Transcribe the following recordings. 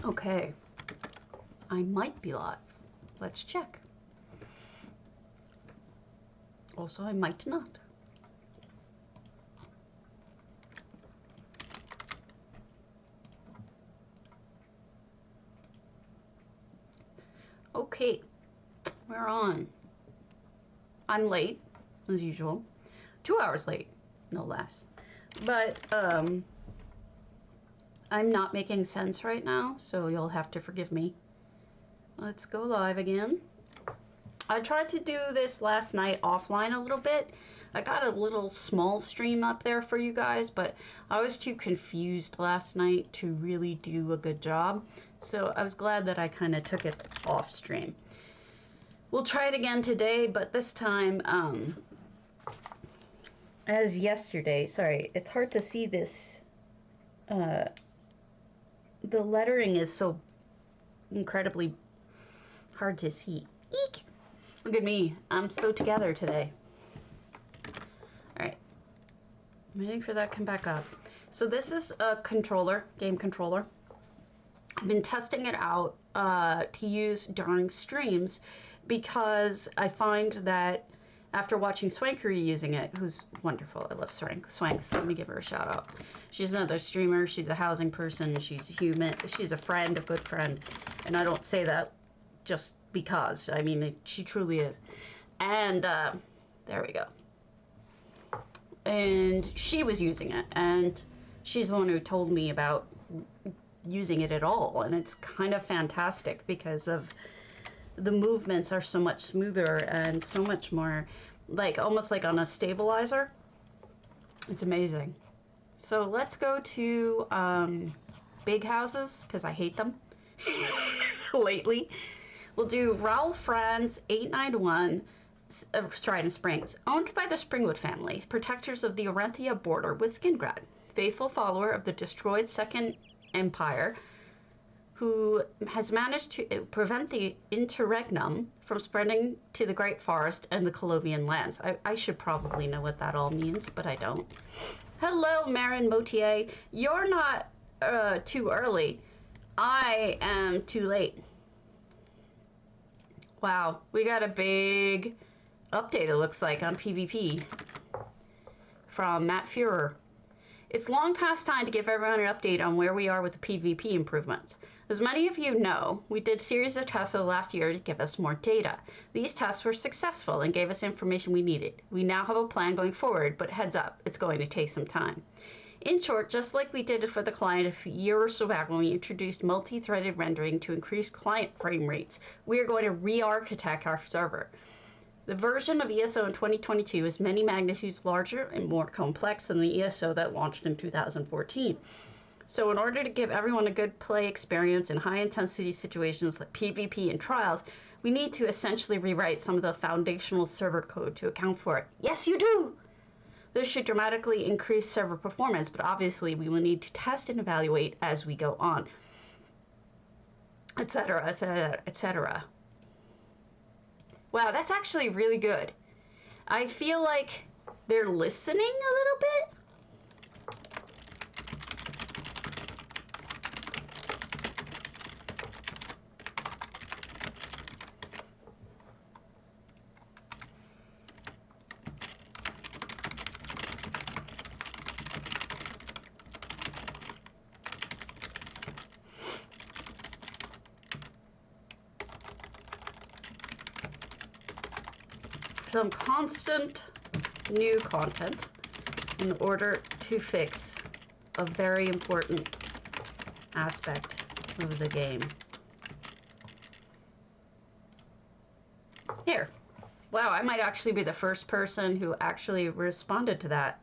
Okay. I might be live. Let's check. Also, I might not. Okay, we're on. I'm late, as usual. 2 hours late, no less. But, I'm not making sense right now, so you'll have to forgive me. Let's go live again. I tried to do this last night offline a little bit. I got a little small stream up there for you guys, but I was too confused last night to really do a good job. So I was glad that I kind of took it off stream. We'll try it again today, but this time, as yesterday, sorry, it's hard to see this. The lettering is so incredibly hard to see. Eek! Look at me. I'm so together today. Alright. I'm waiting for that to come back up. So this is a controller, game controller. I've been testing it out to use during streams because I find that after watching Swankery using it, who's wonderful, I love Swanks, let me give her a shout out. She's another streamer, she's a housing person, she's human, she's a friend, a good friend, and I don't say that just because, I mean, she truly is. And there we go. And she was using it, and she's the one who told me about using it at all, and it's kind of fantastic because of the movements are so much smoother and so much more like almost like on a stabilizer. It's amazing. So let's go to big houses because I hate them lately. We'll do Raoul Franz 891 Trident Springs, owned by the Springwood family, protectors of the Orenthia border with Skingrad, faithful follower of the destroyed Second Empire, who has managed to prevent the interregnum from spreading to the Great Forest and the Colovian lands. I should probably know what that all means, but I don't. Hello, Marin Motier. You're not too early. I am too late. Wow, we got a big update, it looks like, on PvP from Matt Fuhrer. It's long past time to give everyone an update on where we are with the PvP improvements. As many of you know, we did a series of tests over the last year to give us more data. These tests were successful and gave us information we needed. We now have a plan going forward, but heads up, it's going to take some time. In short, just like we did for the client a year or so back when we introduced multi-threaded rendering to increase client frame rates, we are going to re-architect our server. The version of ESO in 2022 is many magnitudes larger and more complex than the ESO that launched in 2014. So in order to give everyone a good play experience in high-intensity situations like PvP and trials, we need to essentially rewrite some of the foundational server code to account for it. Yes, you do! This should dramatically increase server performance, but obviously we will need to test and evaluate as we go on, etc., etc., etc. Wow, that's actually really good. I feel like they're listening a little bit. Some constant new content in order to fix a very important aspect of the game. Here. Wow, I might actually be the first person who actually responded to that.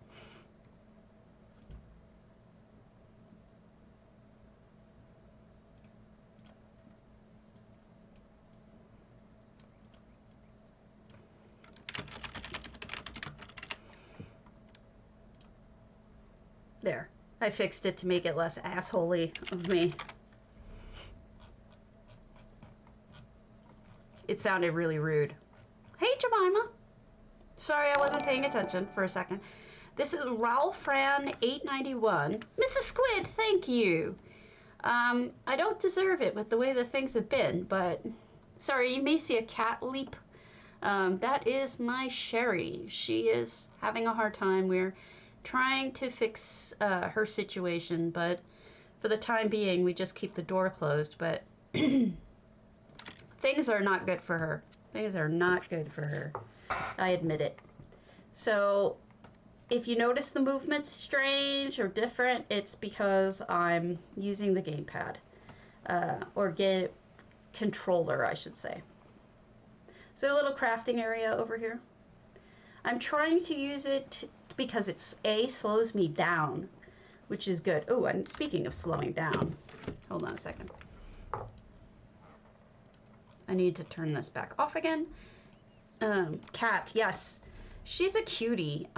There. I fixed it to make it less assholey of me. It sounded really rude. Hey, Jemima. Sorry, I wasn't paying attention for a second. This is Ralph Fran 891. Mrs. Squid, thank you. I don't deserve it with the way that things have been, but sorry, you may see a cat leap. That is my Sherry. She is having a hard time. We're trying to fix her situation, but for the time being, we just keep the door closed. But things are not good for her. Things are not good for her. I admit it. So if you notice the movement's strange or different, it's because I'm using the gamepad. Or game controller, I should say. So a little crafting area over here. I'm trying to use it because it's slows me down, which is good. Oh, and speaking of slowing down, hold on a second. I need to turn this back off again. Cat, yes, she's a cutie.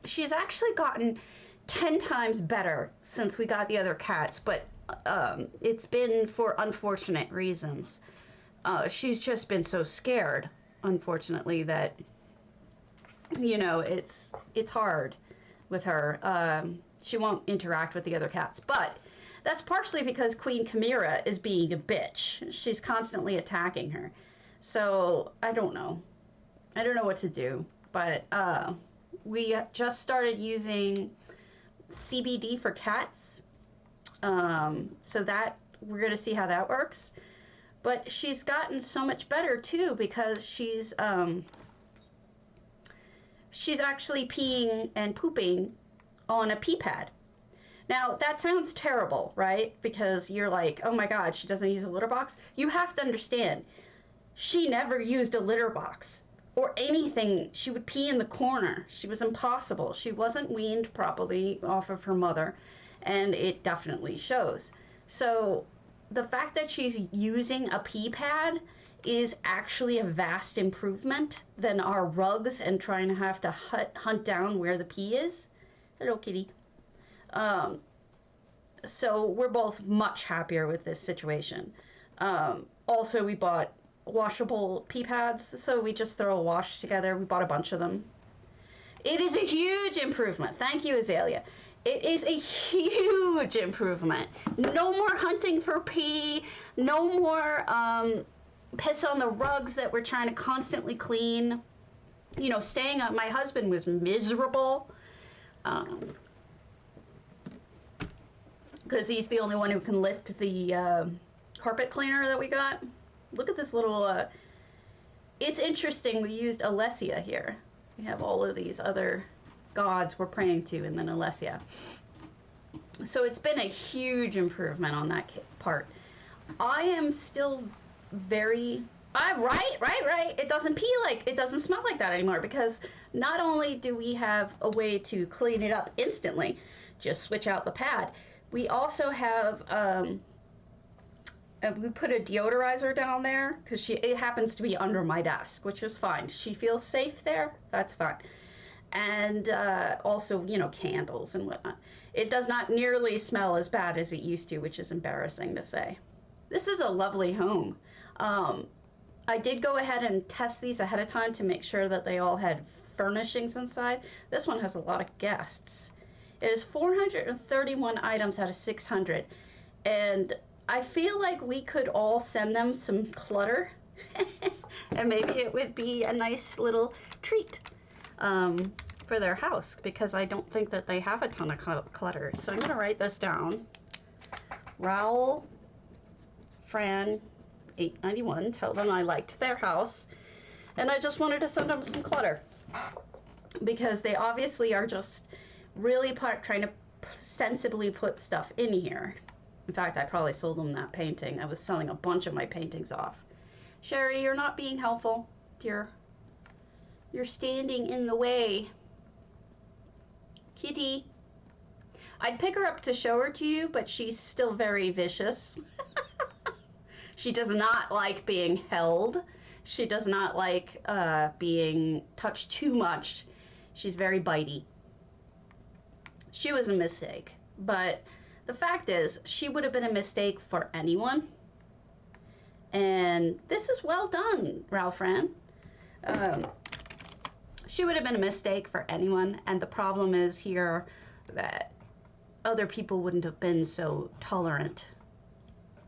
She's actually gotten 10 times better since we got the other cats, but it's been for unfortunate reasons. She's just been so scared, unfortunately, that, you know, it's hard with her. She won't interact with the other cats, but that's partially because Queen Chimera is being a bitch. She's constantly attacking her. So, I don't know. I don't know what to do, but we just started using CBD for cats. So that, we're going to see how that works. But she's gotten so much better too because she's actually peeing and pooping on a pee pad. Now that sounds terrible, right? Because you're like, oh my God, she doesn't use a litter box. You have to understand, she never used a litter box or anything. She would pee in the corner. She was impossible. She wasn't weaned properly off of her mother, and it definitely shows. So the fact that she's using a pee pad is actually a vast improvement than our rugs and trying to have to hunt down where the pee is. Hello, kitty. So we're both much happier with this situation. Also, we bought washable pee pads, so we just throw a wash together. We bought a bunch of them. It is a huge improvement. Thank you, Azalea. It is a huge improvement. No more hunting for pee. No more piss on the rugs that we're trying to constantly clean. You know, staying on. My husband was miserable because he's the only one who can lift the carpet cleaner that we got. Look at this little. It's interesting. We used Alessia here. We have all of these other gods we're praying to, and then Alessia. So it's been a huge improvement on that part. I am still very right. It doesn't pee like, it doesn't smell like that anymore, because not only do we have a way to clean it up instantly, just switch out the pad, we also have we put a deodorizer down there because it happens to be under my desk, which is fine. She feels safe there. That's fine. And also, you know, candles and whatnot. It does not nearly smell as bad as it used to, which is embarrassing to say. This is a lovely home. I did go ahead and test these ahead of time to make sure that they all had furnishings inside. This one has a lot of guests. It is 431 items out of 600. And I feel like we could all send them some clutter. And maybe it would be a nice little treat for their house, because I don't think that they have a ton of clutter. So I'm going to write this down. Raoul Fran 891, tell them I liked their house, and I just wanted to send them some clutter, because they obviously are just really trying to sensibly put stuff in here. In fact, I probably sold them that painting. I was selling a bunch of my paintings off. Sherry, you're not being helpful, dear. You're standing in the way. Kitty. I'd pick her up to show her to you, but she's still very vicious. She does not like being held. She does not like being touched too much. She's very bitey. She was a mistake, but the fact is, she would have been a mistake for anyone. And this is well done, Ralph Fran. She would have been a mistake for anyone, and the problem is here that other people wouldn't have been so tolerant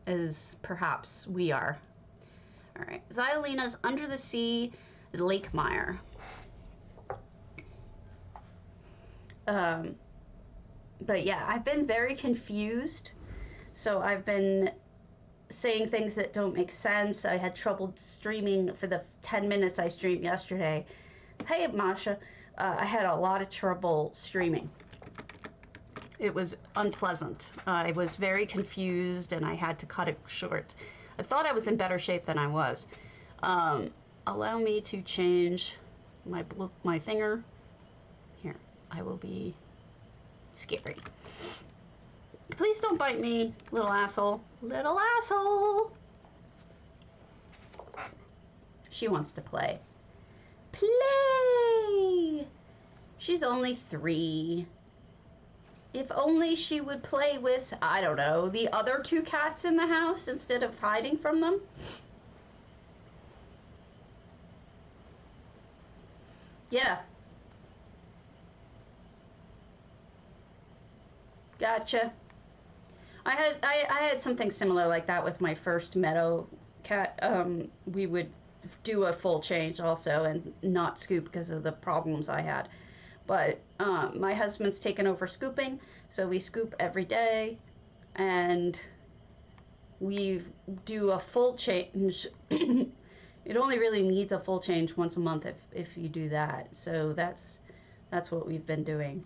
as perhaps we are. All right, Xylena's Under the Sea Lake Mire. But yeah, I've been very confused. So I've been saying things that don't make sense. I had trouble streaming for the 10 minutes I streamed yesterday. Hey, Masha, I had a lot of trouble streaming. It was unpleasant. I was very confused and I had to cut it short. I thought I was in better shape than I was. Allow me to change my thinger. Here, I will be scary. Please don't bite me, little asshole. Little asshole. She wants to play. Play! She's only 3. If only she would play with, I don't know, the other 2 cats in the house instead of hiding from them. Yeah. Gotcha. I had something similar like that with my first meadow cat. We would do a full change also and not scoop because of the problems I had. But my husband's taken over scooping, so we scoop every day, and we do a full change. It only really needs a full change once a month if you do that. So that's what we've been doing.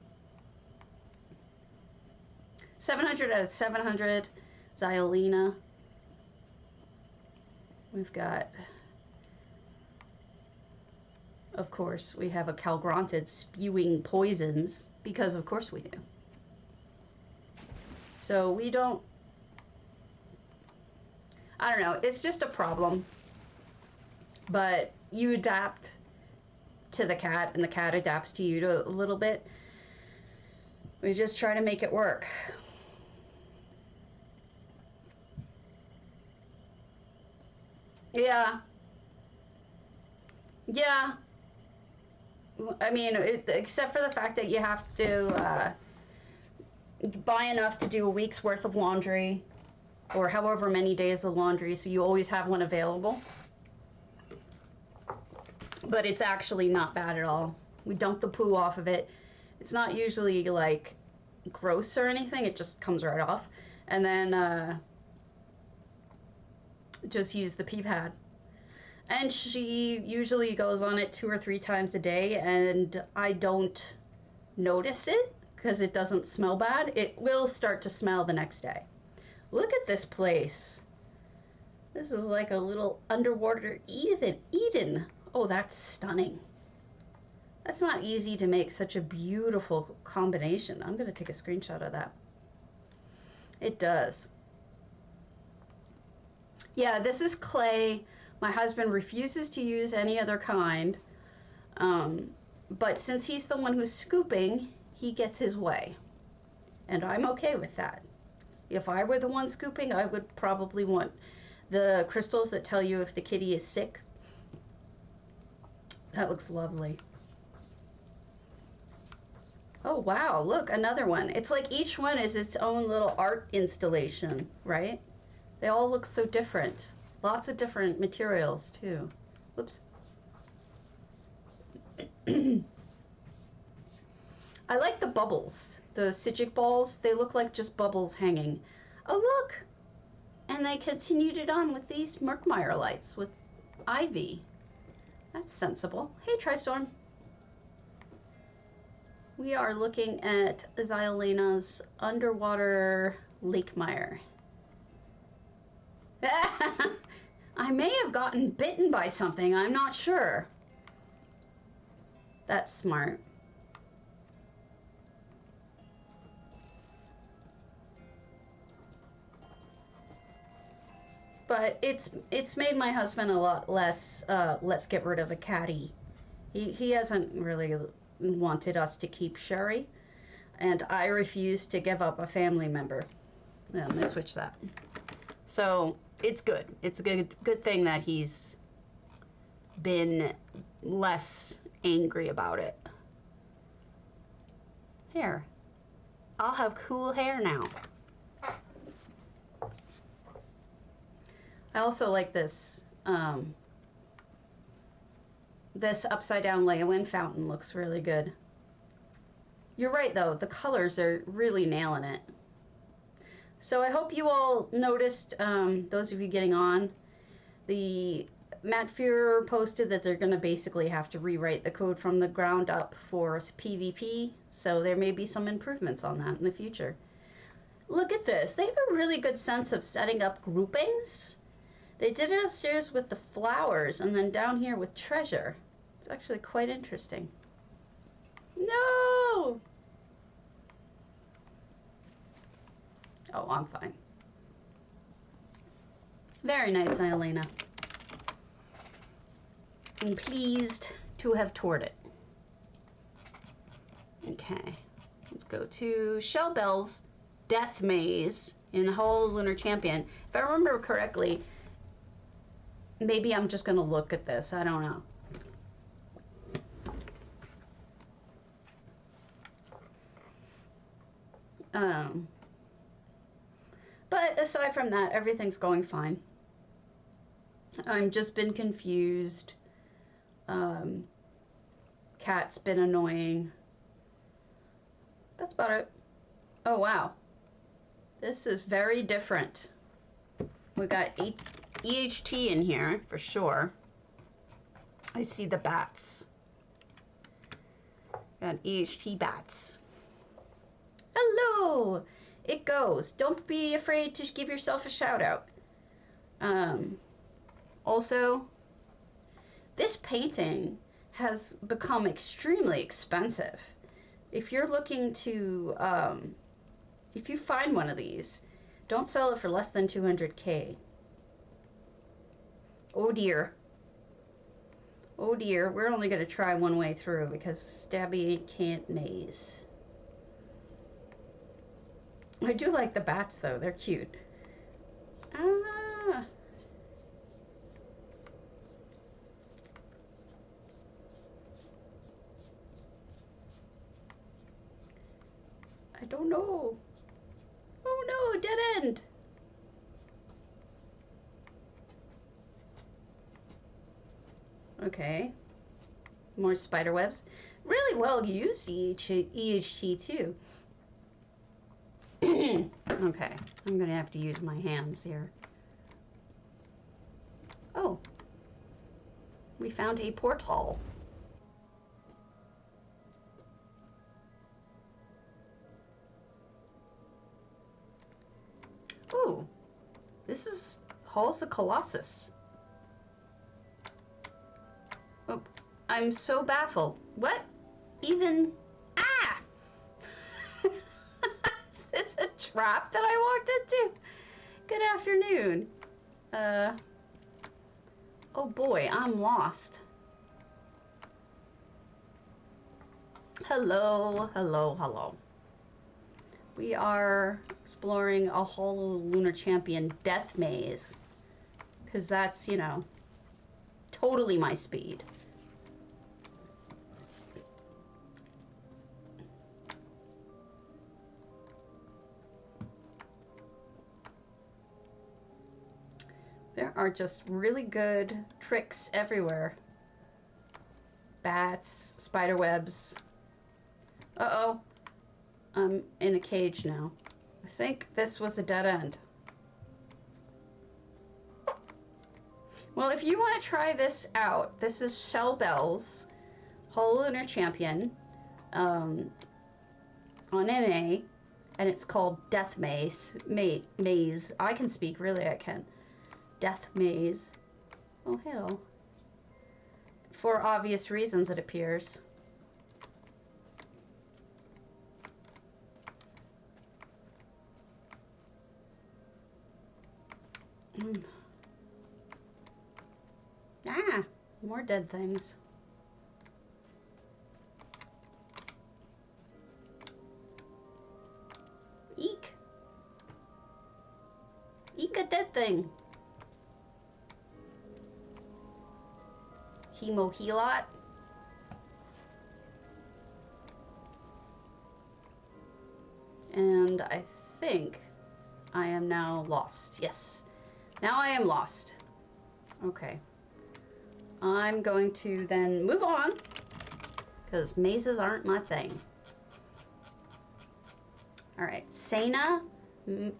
700 out of 700, Xylena. We've got, of course, we have a Calgrontid spewing poisons, because of course we do. So we don't, I don't know, it's just a problem. But you adapt to the cat, and the cat adapts to you a little bit. We just try to make it work. Yeah. Yeah. I mean, except for the fact that you have to buy enough to do a week's worth of laundry, or however many days of laundry, so you always have one available. But it's actually not bad at all. We dump the poo off of it. It's not usually like gross or anything, it just comes right off. And then just use the pee pad. And she usually goes on it 2 or 3 times a day, and I don't notice it because it doesn't smell bad. It will start to smell the next day. Look at this place. This is like a little underwater Eden. Oh, that's stunning. That's not easy to make such a beautiful combination. I'm going to take a screenshot of that. It does. Yeah, this is clay. My husband refuses to use any other kind. But since he's the one who's scooping, he gets his way. And I'm okay with that. If I were the one scooping, I would probably want the crystals that tell you if the kitty is sick. That looks lovely. Oh, wow, look, another one. It's like each one is its own little art installation, right? They all look so different. Lots of different materials, too. Whoops. I like the bubbles. The Sijic balls, they look like just bubbles hanging. Oh, look! And they continued it on with these Murkmire lights with ivy. That's sensible. Hey, Tristorm. We are looking at Xylena's Underwater Lake Mire. I may have gotten bitten by something, I'm not sure. That's smart. But it's made my husband a lot less, let's get rid of a catty. He hasn't really wanted us to keep Sherry, and I refuse to give up a family member. Yeah, I'm gonna switch that. So it's good. It's a good thing that he's been less angry about it. Here, I'll have cool hair now. I also like this, this upside down lay-in fountain looks really good. You're right though, the colors are really nailing it. So I hope you all noticed, those of you getting on, the Matt Fuhrer posted that they're going to basically have to rewrite the code from the ground up for PvP, so there may be some improvements on that in the future. Look at this, they have a really good sense of setting up groupings. They did it upstairs with the flowers and then down here with treasure. It's actually quite interesting. No! Oh, I'm fine. Very nice, Elena. I'm pleased to have toured it. Okay, let's go to Shell Bell's Death Maze in the whole Lunar Champion. If I remember correctly, maybe I'm just gonna look at this, I don't know. But aside from that, everything's going fine. I've just been confused. Cat's been annoying. That's about it. Oh wow. This is very different. We got EHT in here for sure. I see the bats. Got EHT bats. Hello! It goes. Don't be afraid to give yourself a shout out. Also, this painting has become extremely expensive. If you're looking to, if you find one of these, don't sell it for less than 200K. Oh dear. Oh dear, we're only going to try one way through because Stabby can't maze. I do like the bats though, they're cute. Ah. I don't know. Oh no, dead end. Okay. More spider webs. Really well used EHT too. Okay, I'm gonna have to use my hands here. Oh, we found a portal. Ooh, this is Halls of Colossus. Oh, I'm so baffled. What? Even... Ah! Is this a trap that I walked into? Good afternoon. Oh boy, I'm lost. Hello, hello, hello. We are exploring a whole Lunar Champion death maze. Because that's, you know, totally my speed. There are just really good tricks everywhere. Bats, spider webs. Uh-oh. I'm in a cage now. I think this was a dead end. Well, if you want to try this out, this is Shell Bell's Whole Lunar Champion on NA, and it's called Death Maze. Maze. I can speak, really I can. Death Maze. Oh, hello. For obvious reasons, it appears. Ah, more dead things. Eek. Eek a dead thing. Hemohelot. And I think I am now lost. Yes. Now I am lost. Okay. I'm going to then move on, because mazes aren't my thing. All right. Sena,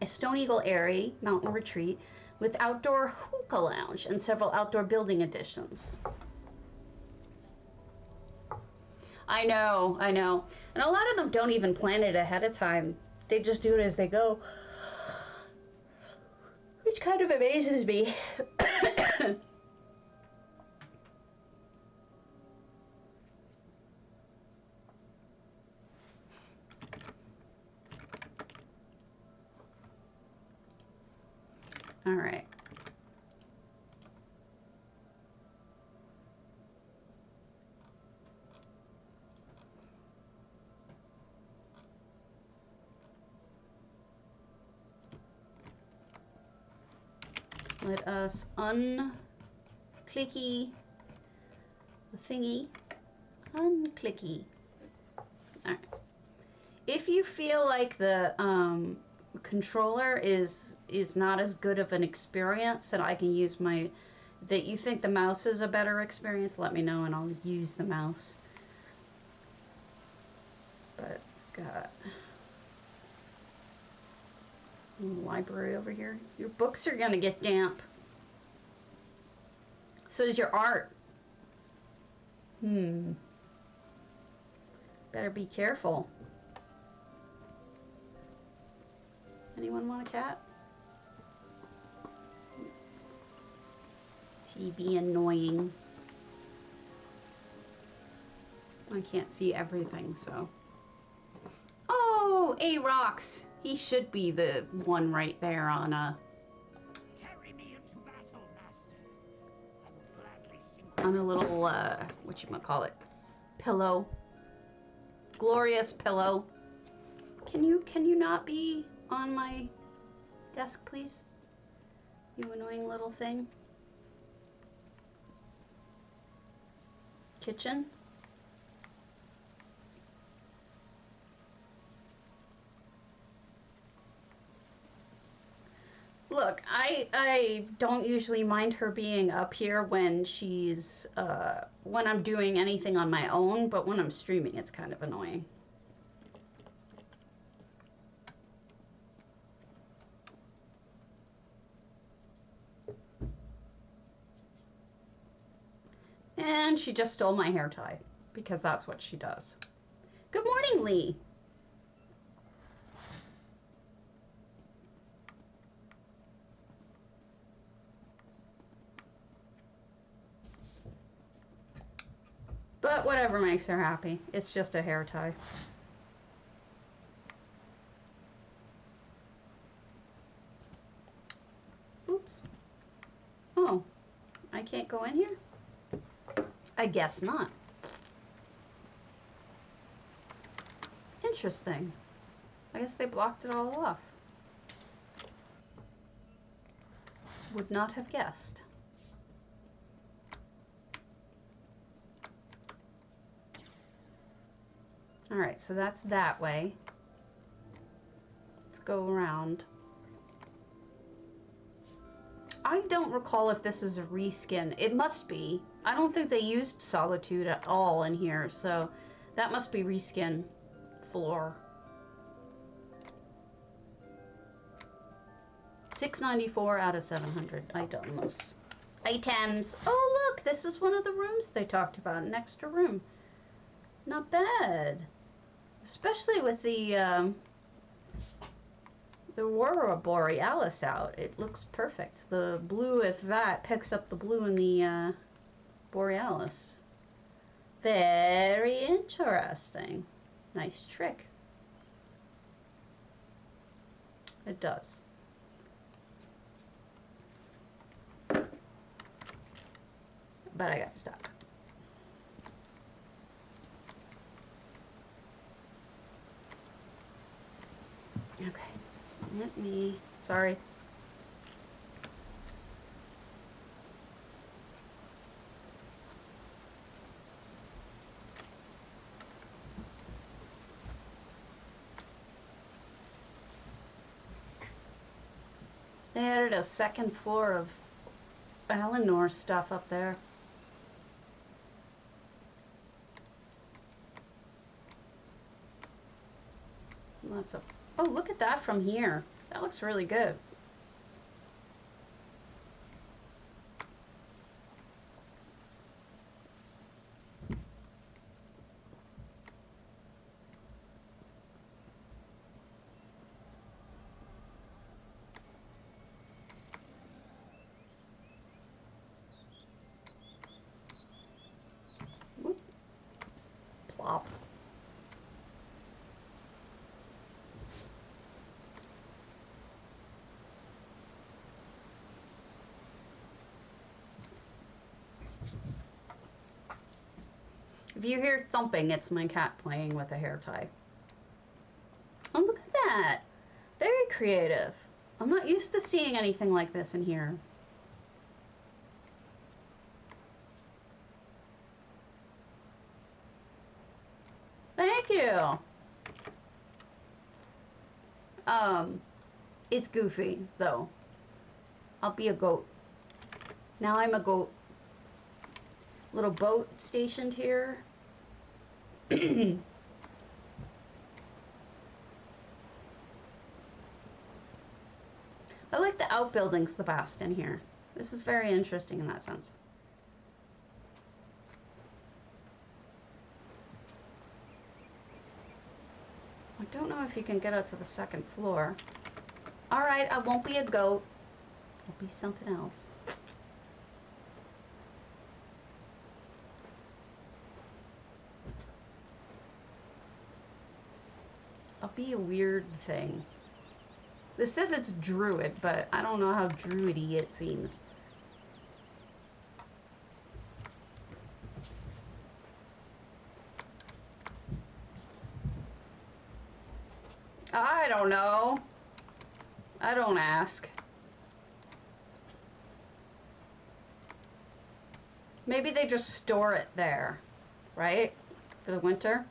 Stone Eagle Airy Mountain Retreat with outdoor hookah lounge and several outdoor building additions. I know. And a lot of them don't even plan it ahead of time. They just do it as they go, which kind of amazes me. All right. Let us unclicky the thingy. Unclicky. All right. If you feel like the controller is not as good of an experience and I can use that you think the mouse is a better experience, let me know and I'll use the mouse. But got a library over here. Your books are gonna get damp. So is your art. Better be careful. Anyone want a cat? She be annoying. I can't see everything, so. Oh, A-Rocks. He should be the one right there on a. Carry me into battle, master. I will gladly sing. On a little whatchamacallit, pillow. Glorious pillow. Can you not be on my desk, please? You annoying little thing. Kitchen. Look, I don't usually mind her being up here when she's when I'm doing anything on my own, but when I'm streaming it's kind of annoying. And she just stole my hair tie, because that's what she does. Good morning, Lee. But whatever makes her happy. It's just a hair tie. Oops. Oh, I can't go in here? I guess not. Interesting. I guess they blocked it all off. Would not have guessed. All right, so that's that way. Let's go around. I don't recall if this is a reskin. It must be. I don't think they used Solitude at all in here, so that must be reskin floor. 694 out of 700 items. Items. Oh, look, this is one of the rooms they talked about, an extra room. Not bad. Especially with the Aurora Borealis out. It looks perfect. The blue, if that picks up the blue in the Borealis. Very interesting. Nice trick. It does. But I got stuck. Okay. Let me, sorry. They added a second floor of Eleanor stuff up there. Lots of... Oh, look at that from here. That looks really good. Whoop. Plop. If you hear thumping, it's my cat playing with a hair tie. Oh, look at that. Very creative. I'm not used to seeing anything like this in here. Thank you. It's goofy, though. I'll be a goat. Now I'm a goat. Little boat stationed here. I like the outbuildings the best in here. This is very interesting in that sense. I don't know if you can get up to the second floor. Alright, I won't be a goat. I'll be something else. I'll be a weird thing. This says it's druid, but I don't know how druidy it seems. I don't know. I don't ask. Maybe they just store it there, right? For the winter.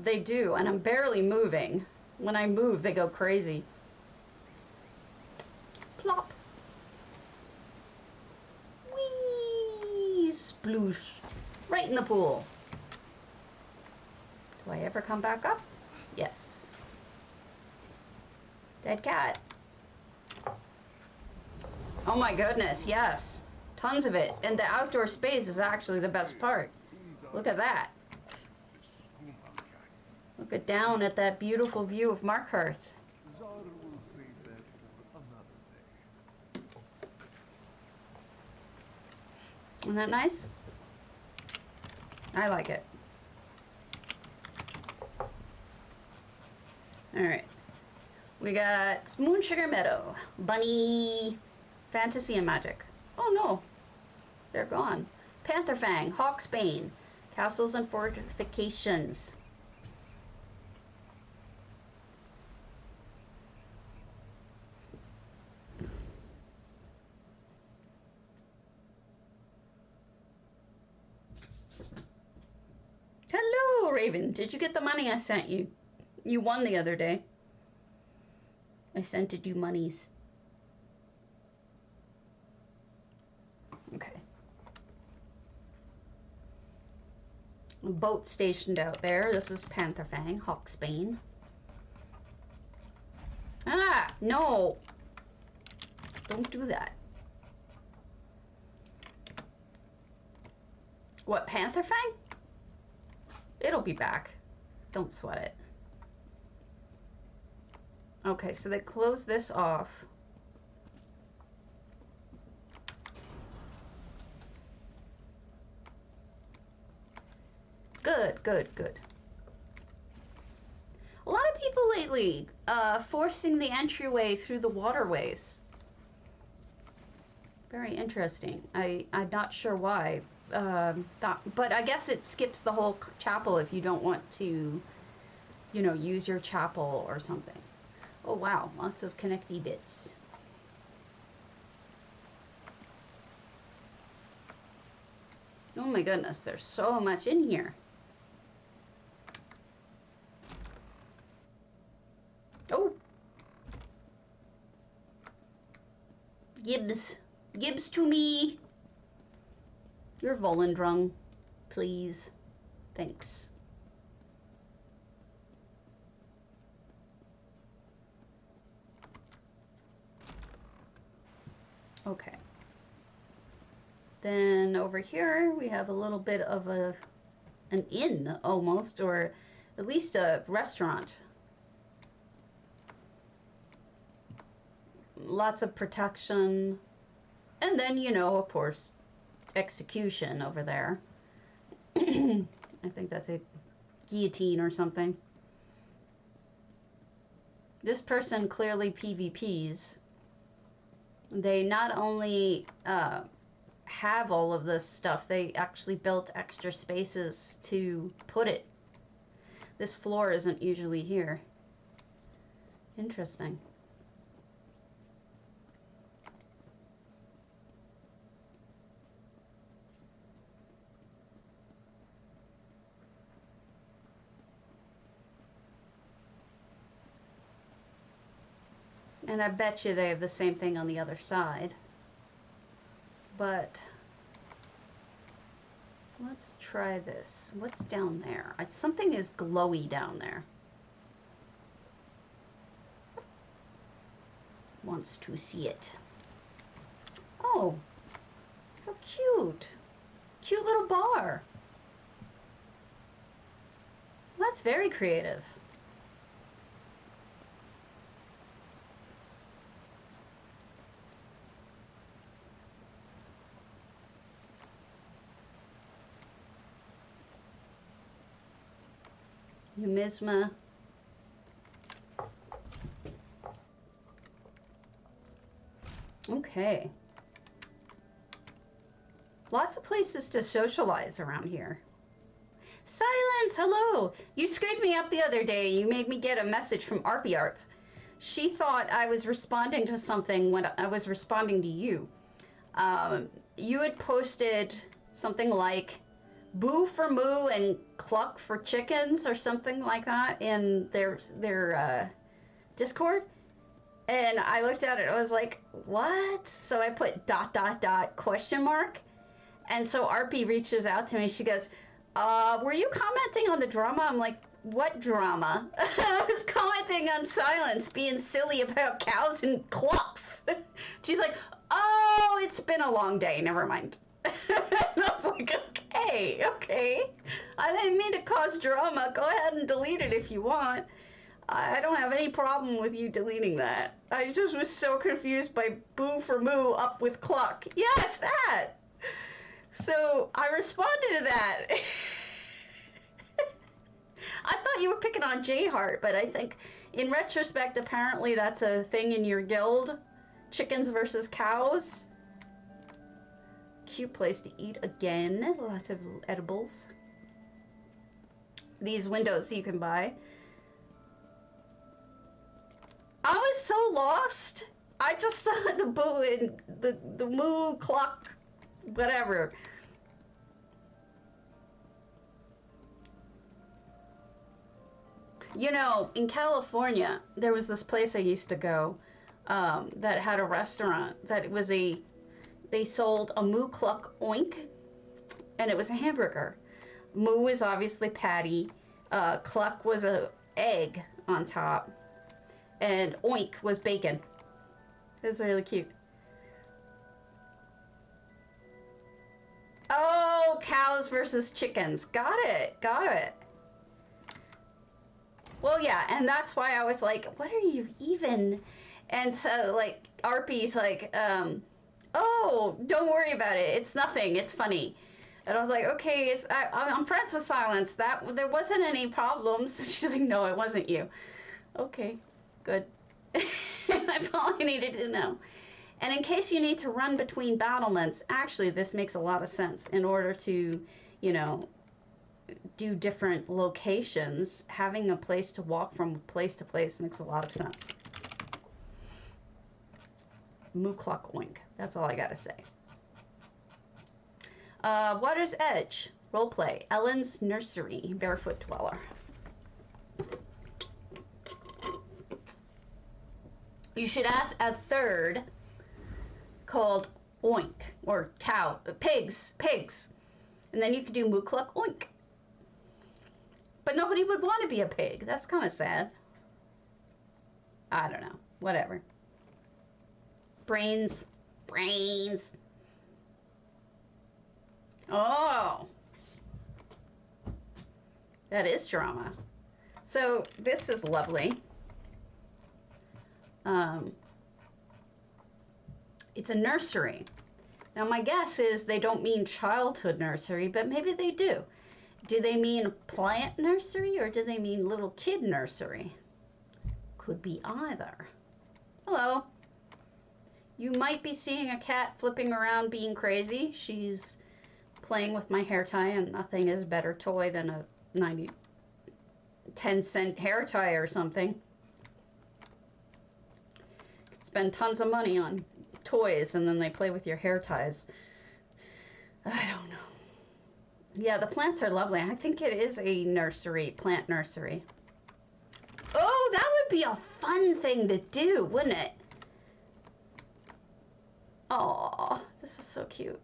They do, and I'm barely moving. When I move, they go crazy. Plop. Whee! Sploosh. Right in the pool. Do I ever come back up? Yes. Dead cat. Oh my goodness, yes. Tons of it. And the outdoor space is actually the best part. Look at that. Look at down at that beautiful view of Markhurst. Isn't that nice? I like it. Alright. We got Moon Sugar Meadow, Bunny, Fantasy and Magic. Oh no, they're gone. Panther Fang, Hawk's Bane, Castles and Fortifications. Hello, Raven. Did you get the money I sent you? You won the other day. I sent it you monies. Okay. A boat stationed out there. This is Panther Fang, Hawk's Bane. Ah, no. Don't do that. What, Panther Fang? It'll be back. Don't sweat it. Okay, so they close this off. Good, good, good. A lot of people lately forcing the entryway through the waterways. Very interesting. I'm not sure why. But I guess it skips the whole chapel if you don't want to, you know, use your chapel or something. Oh wow, lots of connecty bits. Oh my goodness, there's so much in here. Gibbs. Gibbs to me. Your Volendrung, please. Thanks. Okay. Then over here we have a little bit of an inn almost, or at least a restaurant. Lots of protection. And then, you know, of course, execution over there. I think that's a guillotine or something. This person clearly PvPs. They not only have all of this stuff, they actually built extra spaces to put it. This floor isn't usually here. Interesting. And I bet you they have the same thing on the other side. But let's try this. What's down there? Something is glowy down there. Wants to see it. Oh, how cute. Cute little bar. That's very creative. Numisma. Okay. Lots of places to socialize around here. Silence, hello. You screwed me up the other day. You made me get a message from ArpyArp. She thought I was responding to something when I was responding to you. You had posted something like boo for moo and cluck for chickens or something like that in their Discord. And I looked at it, I was like, what? So I put ... question mark. And so Arpy reaches out to me. She goes, were you commenting on the drama? I'm like, what drama? I was commenting on Silence being silly about cows and clucks. She's like, oh, it's been a long day. Never mind. And I was like, okay. I didn't mean to cause drama. Go ahead and delete it if you want. I don't have any problem with you deleting that. I just was so confused by boo for moo up with cluck. Yes, that! So I responded to that. I thought you were picking on J-Heart, but I think in retrospect, apparently that's a thing in your guild. Chickens versus cows. Cute place to eat again. Lots of edibles. These windows you can buy. I was so lost. I just saw the boo and the moo, cluck, whatever. You know, in California, there was this place I used to go that had a restaurant that was they sold a moo cluck oink, and it was a hamburger. Moo is obviously patty, cluck was a egg on top, and oink was bacon. It was really cute. Oh, cows versus chickens. Got it. Well, yeah, and that's why I was like, what are you even? And so, like, Arpy's like, oh, don't worry about it. It's nothing. It's funny. And I was like, okay, I'm friends with Silence. There wasn't any problems. She's like, no, it wasn't you. Okay, good. That's all I needed to know. And in case you need to run between battlements, actually, this makes a lot of sense. In order to, you know, do different locations, having a place to walk from place to place makes a lot of sense. Moo cluck oink. That's all I gotta say. Water's Edge. Roleplay. Ellen's Nursery. Barefoot Dweller. You should add a third called oink, or cow, pigs. And then you could do moo cluck oink. But nobody would want to be a pig. That's kind of sad. I don't know. Whatever. Brains. Oh. That is drama. So this is lovely. It's a nursery. Now my guess is they don't mean childhood nursery, but maybe they do. Do they mean plant nursery or do they mean little kid nursery? Could be either. Hello. You might be seeing a cat flipping around being crazy. She's playing with my hair tie, and nothing is a better toy than a 10-cent hair tie or something. You could spend tons of money on toys and then they play with your hair ties. I don't know. Yeah, the plants are lovely. I think it is a nursery, plant nursery. Oh, that would be a fun thing to do, wouldn't it? Oh, this is so cute.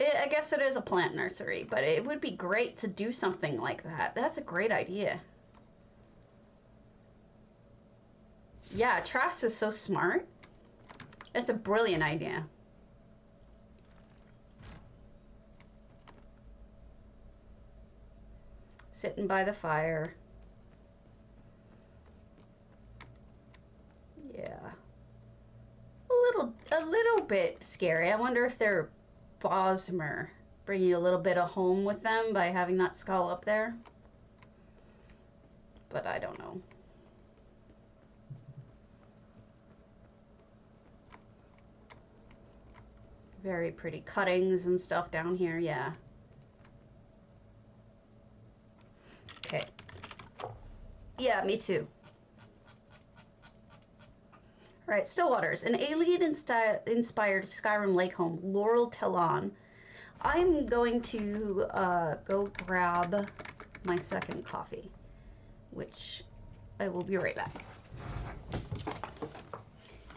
I guess it is a plant nursery, but it would be great to do something like that. That's a great idea. Yeah, Trask is so smart. It's a brilliant idea. Sitting by the fire. Yeah. A little bit scary. I wonder if they're Bosmer, bringing a little bit of home with them by having that skull up there. But I don't know. Very pretty cuttings and stuff down here, yeah. Okay. Yeah, me too. All right, Stillwaters, an Alien-inspired Skyrim lake home, Laurel Talon. I'm going to go grab my second coffee, which I will be right back.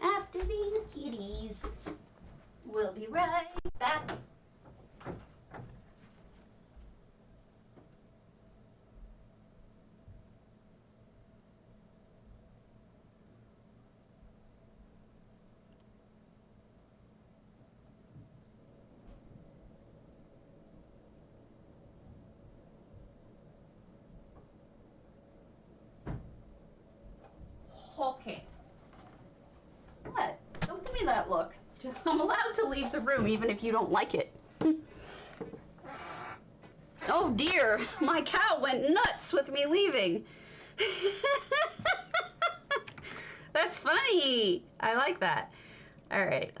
After these kitties, we'll be right back. Okay. What? Don't give me that look. I'm allowed to leave the room even if you don't like it. Oh dear, my cow went nuts with me leaving. That's funny. I like that. All right.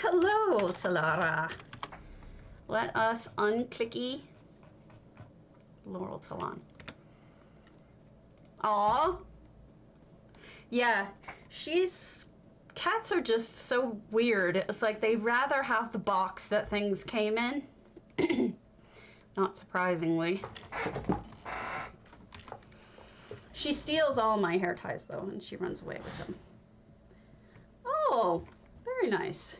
Hello, Solara. Let us unclicky Laurel Talon. Aw. Yeah, cats are just so weird. It's like they'd rather have the box that things came in. Not surprisingly. She steals all my hair ties though, and she runs away with them. Oh, very nice.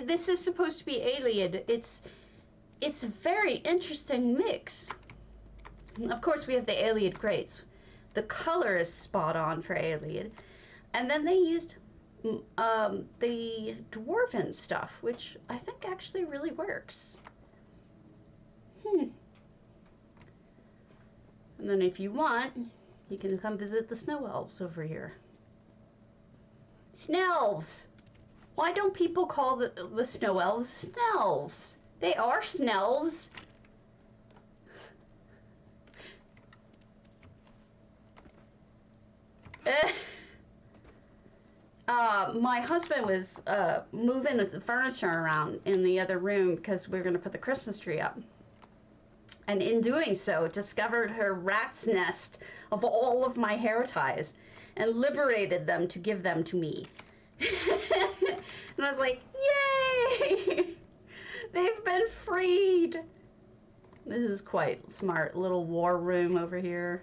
This is supposed to be alien. It's a very interesting mix. Of course, we have the Alien grates. The color is spot on for Alien. And then they used the Dwarven stuff, which I think actually really works. And then if you want, you can come visit the snow elves over here. Snelves! Why don't people call the snow elves snelves? They are snelves. My husband was moving the furniture around in the other room because we were going to put the Christmas tree up. And in doing so, discovered her rat's nest of all of my hair ties and liberated them to give them to me. And I was like, yay! They've been freed! This is quite smart. Little war room over here.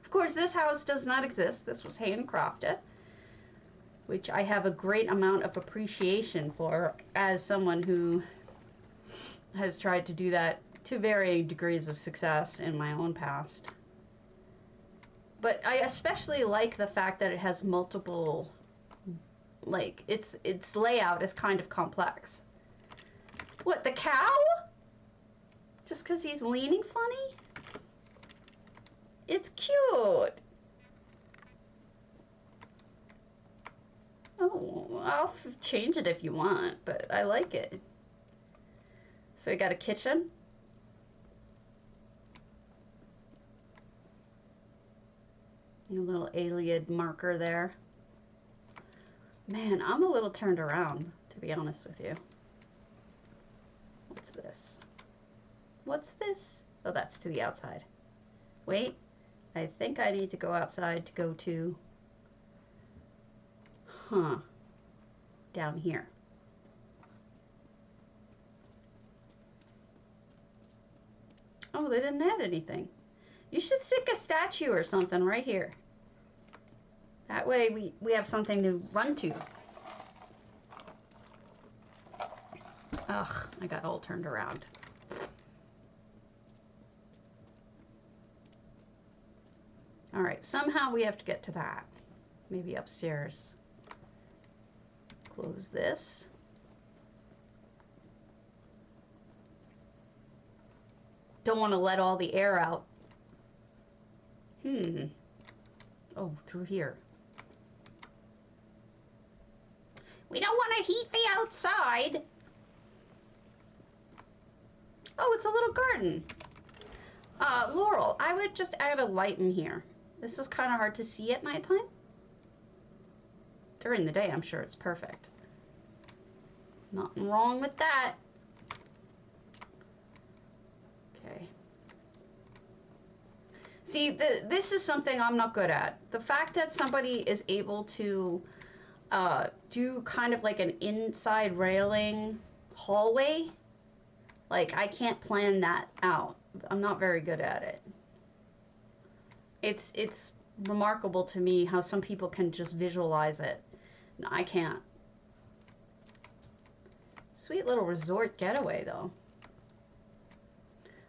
Of course, this house does not exist. This was handcrafted. which I have a great amount of appreciation for as someone who has tried to do that to varying degrees of success in my own past. But I especially like the fact that it has multiple, like, its layout is kind of complex. What, the cow? Just because he's leaning funny? It's cute. Oh, I'll change it if you want, but I like it. So we got a kitchen. A little alien marker there. Man, I'm a little turned around, to be honest with you. What's this? What's this? Oh, that's to the outside. Wait, I think I need to go outside to go to... down here. Oh, they didn't add anything. You should stick a statue or something right here. That way we have something to run to. Ugh, I got all turned around. All right, somehow we have to get to that. Maybe upstairs. Close this. Don't want to let all the air out. Oh, through here. We don't want to heat the outside. Oh, it's a little garden. Laurel, I would just add a light in here. This is kind of hard to see at nighttime. During the day, I'm sure it's perfect. Nothing wrong with that. Okay. See, this is something I'm not good at. The fact that somebody is able to do kind of like an inside railing hallway, like I can't plan that out. I'm not very good at it. It's remarkable to me how some people can just visualize it. No, I can't. Sweet little resort getaway though.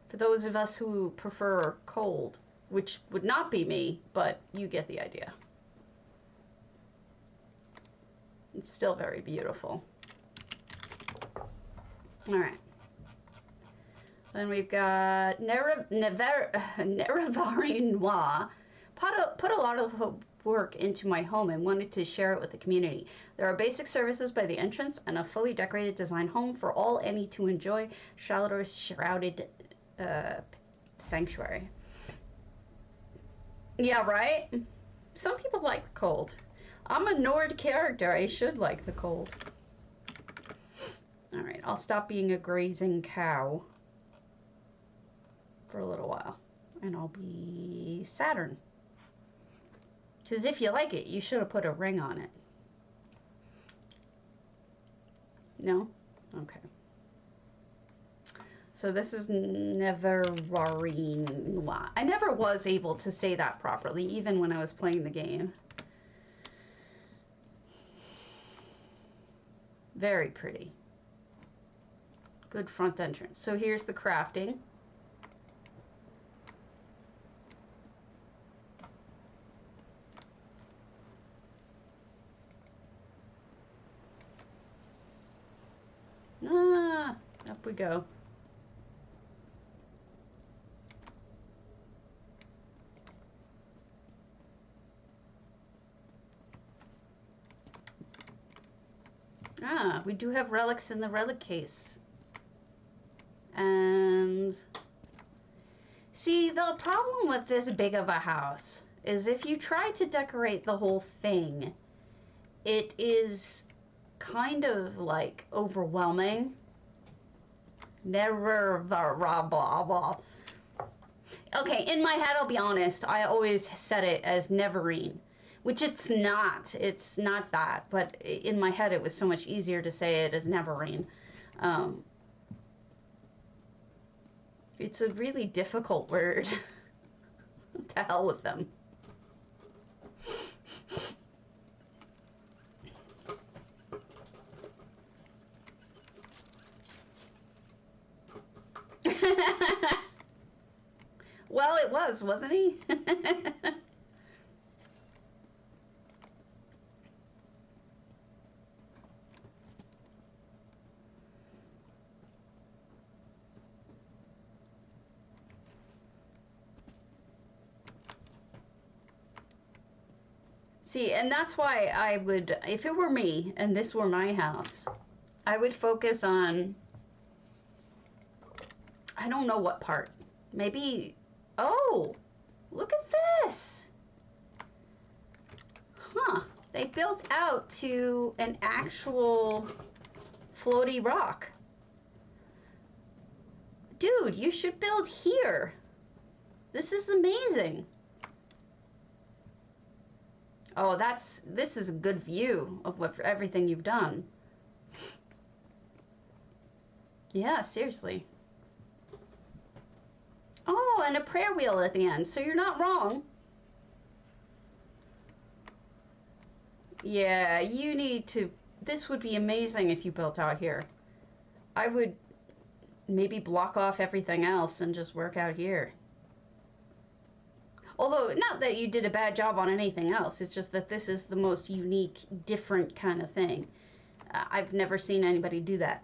For those of us who prefer cold, which would not be me, but you get the idea. It's still very beautiful. All right. Then we've got Nerevari Noir. Put a lot of work into my home and wanted to share it with the community. There are basic services by the entrance and a fully decorated design home for all any to enjoy. Shrouded sanctuary. Yeah, right? Some people like the cold. I'm a Nord character. I should like the cold. All right, I'll stop being a grazing cow for a little while. And I'll be Saturn. Because if you like it, you should have put a ring on it. No? Okay. So this is Neverarine Noir. I never was able to say that properly, even when I was playing the game. Very pretty. Good front entrance. So here's the crafting. Ah, up we go. Ah, we do have relics in the relic case. And see, the problem with this big of a house is if you try to decorate the whole thing, it is kind of like overwhelming. Never blah blah blah. Okay, in my head, I'll be honest, I always said it as Neverine, which it's not. It's not that, but in my head, it was so much easier to say it as Neverine. It's a really difficult word. To hell with them. Well, it was, wasn't he? See, and that's why I would, if it were me and this were my house, I would focus on, I don't know what part. Maybe, oh, look at this. Huh, they built out to an actual floaty rock. Dude, you should build here. This is amazing. Oh, this is a good view of what everything you've done. Yeah, seriously. Oh, and a prayer wheel at the end, so you're not wrong. Yeah, you need to, this would be amazing if you built out here. I would maybe block off everything else and just work out here. Although, not that you did a bad job on anything else, it's just that this is the most unique, different kind of thing. I've never seen anybody do that.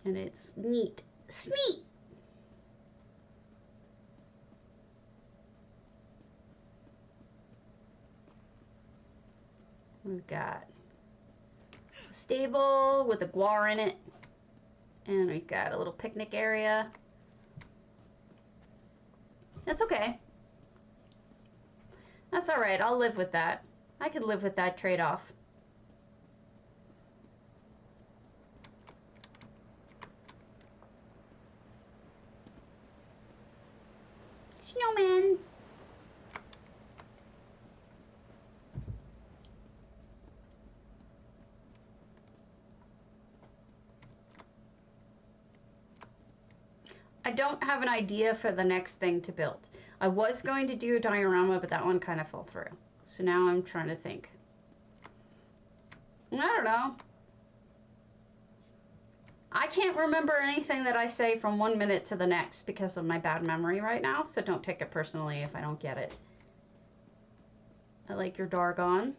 And it's neat. Sneak! We've got a stable with a guar in it. And we've got a little picnic area. That's okay. That's all right. I'll live with that. I could live with that trade-off. Snowman. I don't have an idea for the next thing to build. I was going to do a diorama, but that one kind of fell through. So now I'm trying to think. I don't know. I can't remember anything that I say from 1 minute to the next because of my bad memory right now, so don't take it personally if I don't get it. I like your Dargon.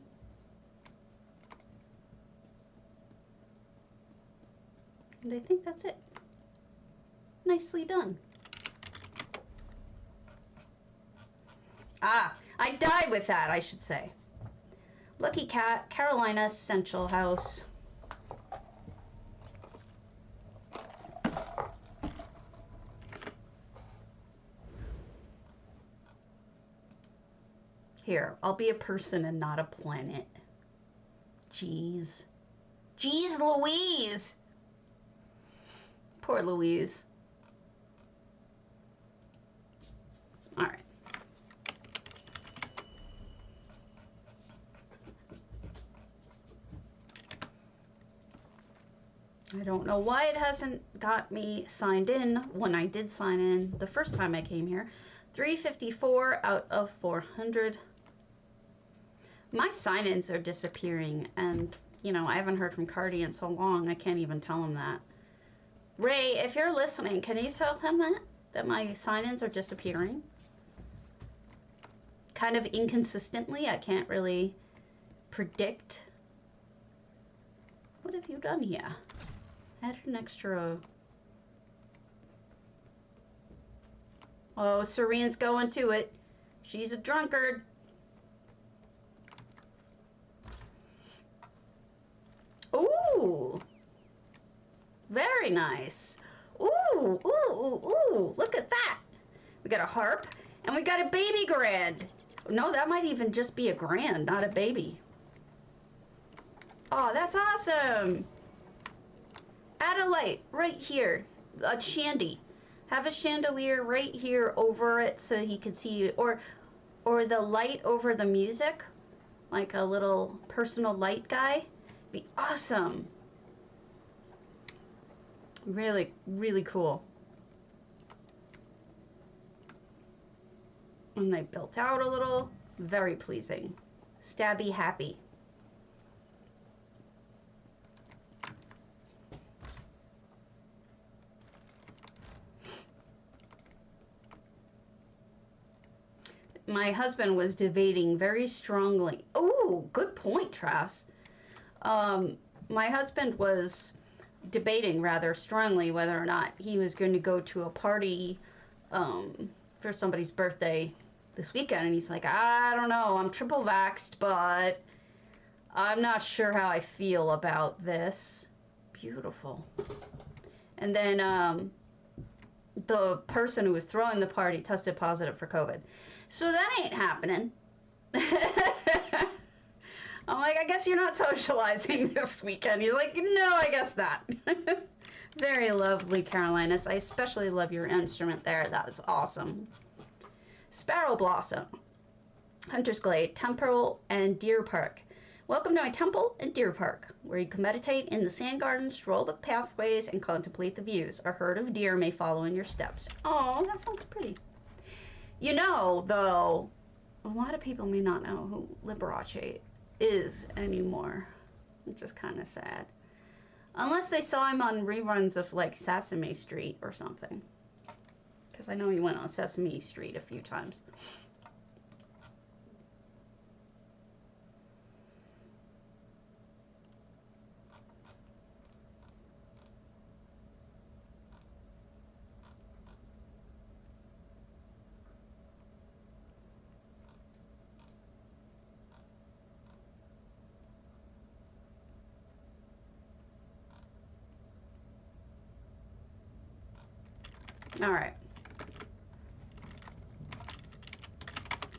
And I think that's it. Nicely done. Ah, I died with that, I should say. Lucky Cat, Carolina Central House. Here, I'll be a person and not a planet. Jeez. Jeez Louise! Poor Louise. Alright. I don't know why it hasn't got me signed in when I did sign in the first time I came here. 354 out of 400. My sign-ins are disappearing, and, you know, I haven't heard from Cardi in so long, I can't even tell him that. Ray, if you're listening, can you tell him that my sign-ins are disappearing? Kind of inconsistently, I can't really predict. What have you done here? Added an extra. Oh, Serene's going to it. She's a drunkard. Ooh. Very nice. Ooh, ooh, ooh, ooh. Look at that. We got a harp and we got a baby grand. No, that might even just be a grand, not a baby. Oh, that's awesome. Add a light right here. A shandy. Have a chandelier right here over it so he can see you. Or the light over the music. Like a little personal light guy. Be awesome. Really, really cool. And they built out a little. Very pleasing. Stabby happy. my husband was debating very strongly. Oh, good point, Trass. My husband was debating rather strongly whether or not he was going to go to a party for somebody's birthday this weekend. And he's like, I don't know, I'm triple vaxxed, but I'm not sure how I feel about this. Beautiful. And then the person who was throwing the party tested positive for COVID. So that ain't happening. I'm like, I guess you're not socializing this weekend. He's like, no, I guess not. Very lovely, Carolinus. I especially love your instrument there. That was awesome. Sparrow Blossom. Hunter's Glade, Temple, and Deer Park. Welcome to my temple and deer park, where you can meditate in the sand gardens, stroll the pathways, and contemplate the views. A herd of deer may follow in your steps. Oh, that sounds pretty. You know, though, a lot of people may not know who Liberace is anymore, which is kind of sad. Unless they saw him on reruns of, like, Sesame Street or something. Because I know he went on Sesame Street a few times. All right.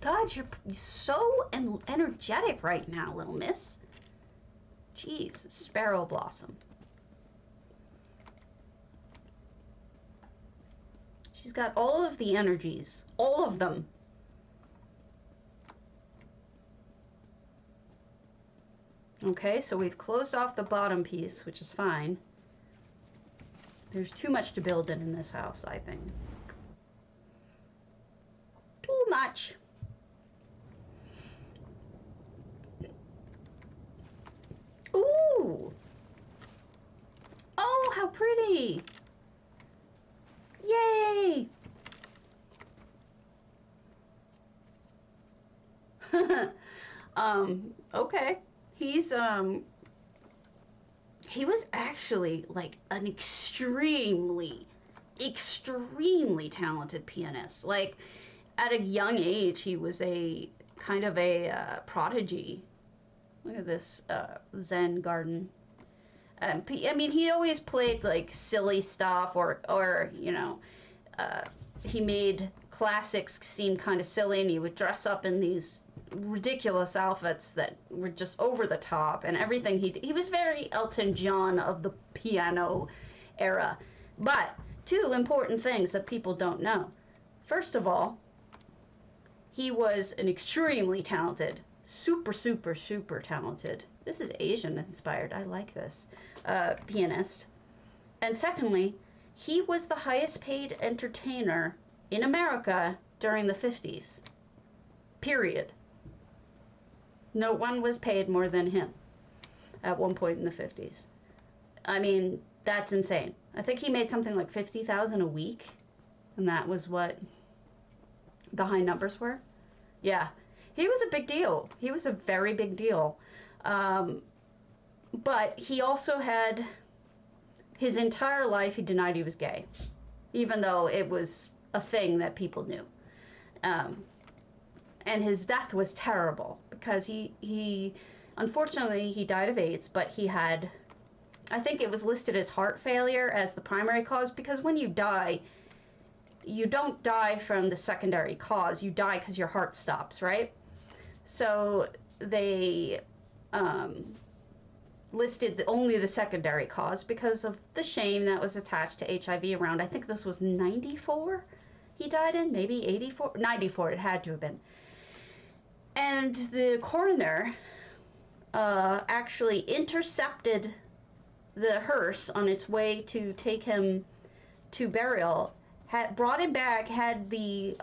God, you're so energetic right now, little miss. Jeez, Sparrow Blossom. She's got all of the energies. All of them. Okay, so we've closed off the bottom piece, which is fine. There's too much to build in this house, I think. Too much. Ooh. Oh, how pretty. Yay. Okay. He was actually like an extremely talented pianist. Like at a young age, he was a kind of a prodigy. Look at this Zen garden. I mean, he always played like silly stuff, or you know, he made classics seem kind of silly, and he would dress up in these ridiculous outfits that were just over the top, and everything he was very Elton John of the piano era. But two important things that people don't know. First of all, he was an extremely talented, super talented, this is Asian inspired, I like this, pianist. And secondly, he was the highest paid entertainer in America during the 50s. Period. No one was paid more than him at one point in the 50s. I mean, that's insane. I think he made something like $50,000 a week, and that was what the high numbers were. Yeah, he was a big deal. He was a very big deal. But he also had, his entire life, he denied he was gay, even though it was a thing that people knew. And his death was terrible because he unfortunately, he died of AIDS, but he had, I think it was listed as heart failure as the primary cause, because when you die, you don't die from the secondary cause. You die because your heart stops, right? So they listed only the secondary cause because of the shame that was attached to HIV around, I think this was 94 he died in, maybe 84, 94 it had to have been. And the coroner actually intercepted the hearse on its way to take him to burial, had brought him back, had the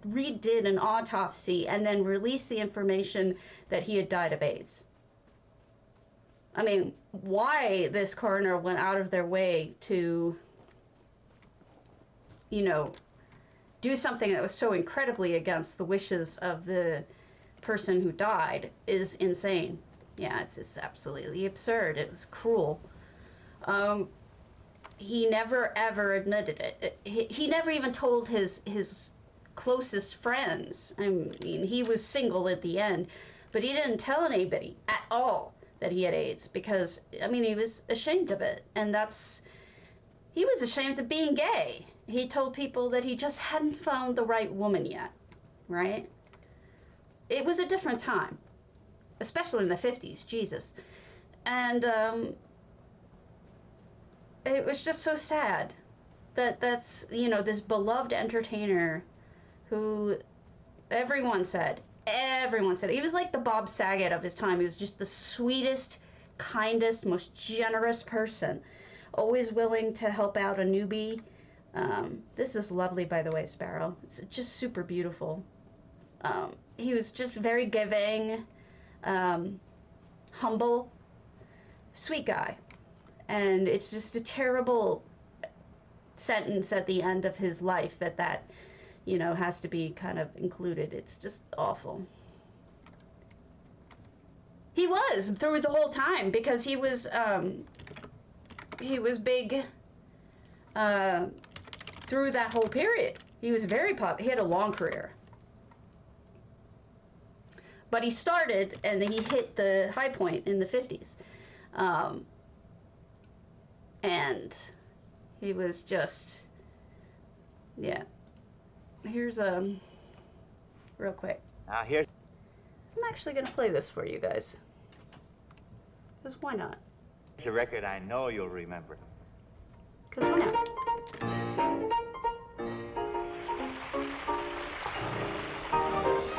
redid an autopsy, and then released the information that he had died of AIDS. I mean, why this coroner went out of their way to, you know, do something that was so incredibly against the wishes of the person who died is insane. Yeah, it's absolutely absurd. It was cruel. He never ever admitted it. He never even told his closest friends. I mean, he was single at the end, but he didn't tell anybody at all that he had AIDS because, I mean, he was ashamed of it. And he was ashamed of being gay. He told people that he just hadn't found the right woman yet, right? It was a different time, especially in the 50s, Jesus. And it was just so sad that's, you know, this beloved entertainer who everyone said, he was like the Bob Saget of his time. He was just the sweetest, kindest, most generous person, always willing to help out a newbie. This is lovely, by the way, Sparrow. It's just super beautiful. He was just very giving, humble, sweet guy. And it's just a terrible sentence at the end of his life that you know, has to be kind of included. It's just awful. He was through the whole time because he was big through that whole period. He was very popular. He had a long career. But he started and he hit the high point in the 50s. And he was just, yeah. Here's real quick. Here's. I'm actually gonna play this for you guys. Cause why not? It's a record I know you'll remember. Cause why not?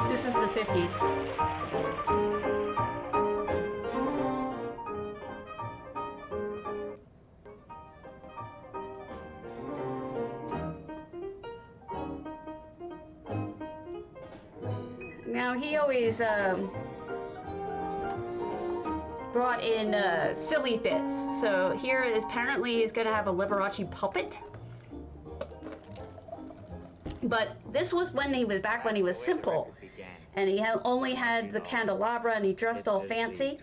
This is the 50s. Now, he always brought in silly bits. So here is apparently he's going to have a Liberace puppet. But this was when he was back when he was simple. And he only had the candelabra and he dressed all fancy.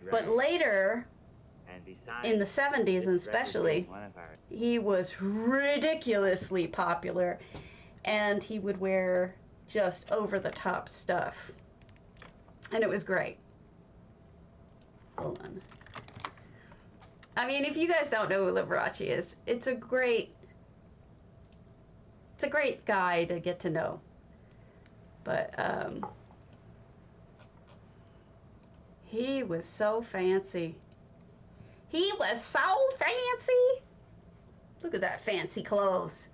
But later, in the 70s and especially, he was ridiculously popular. And he would wear just over-the-top stuff. And it was great. Hold on. I mean, if you guys don't know who Liberace is, it's a great guy to get to know. But, he was so fancy. He was so fancy! Look at that fancy clothes.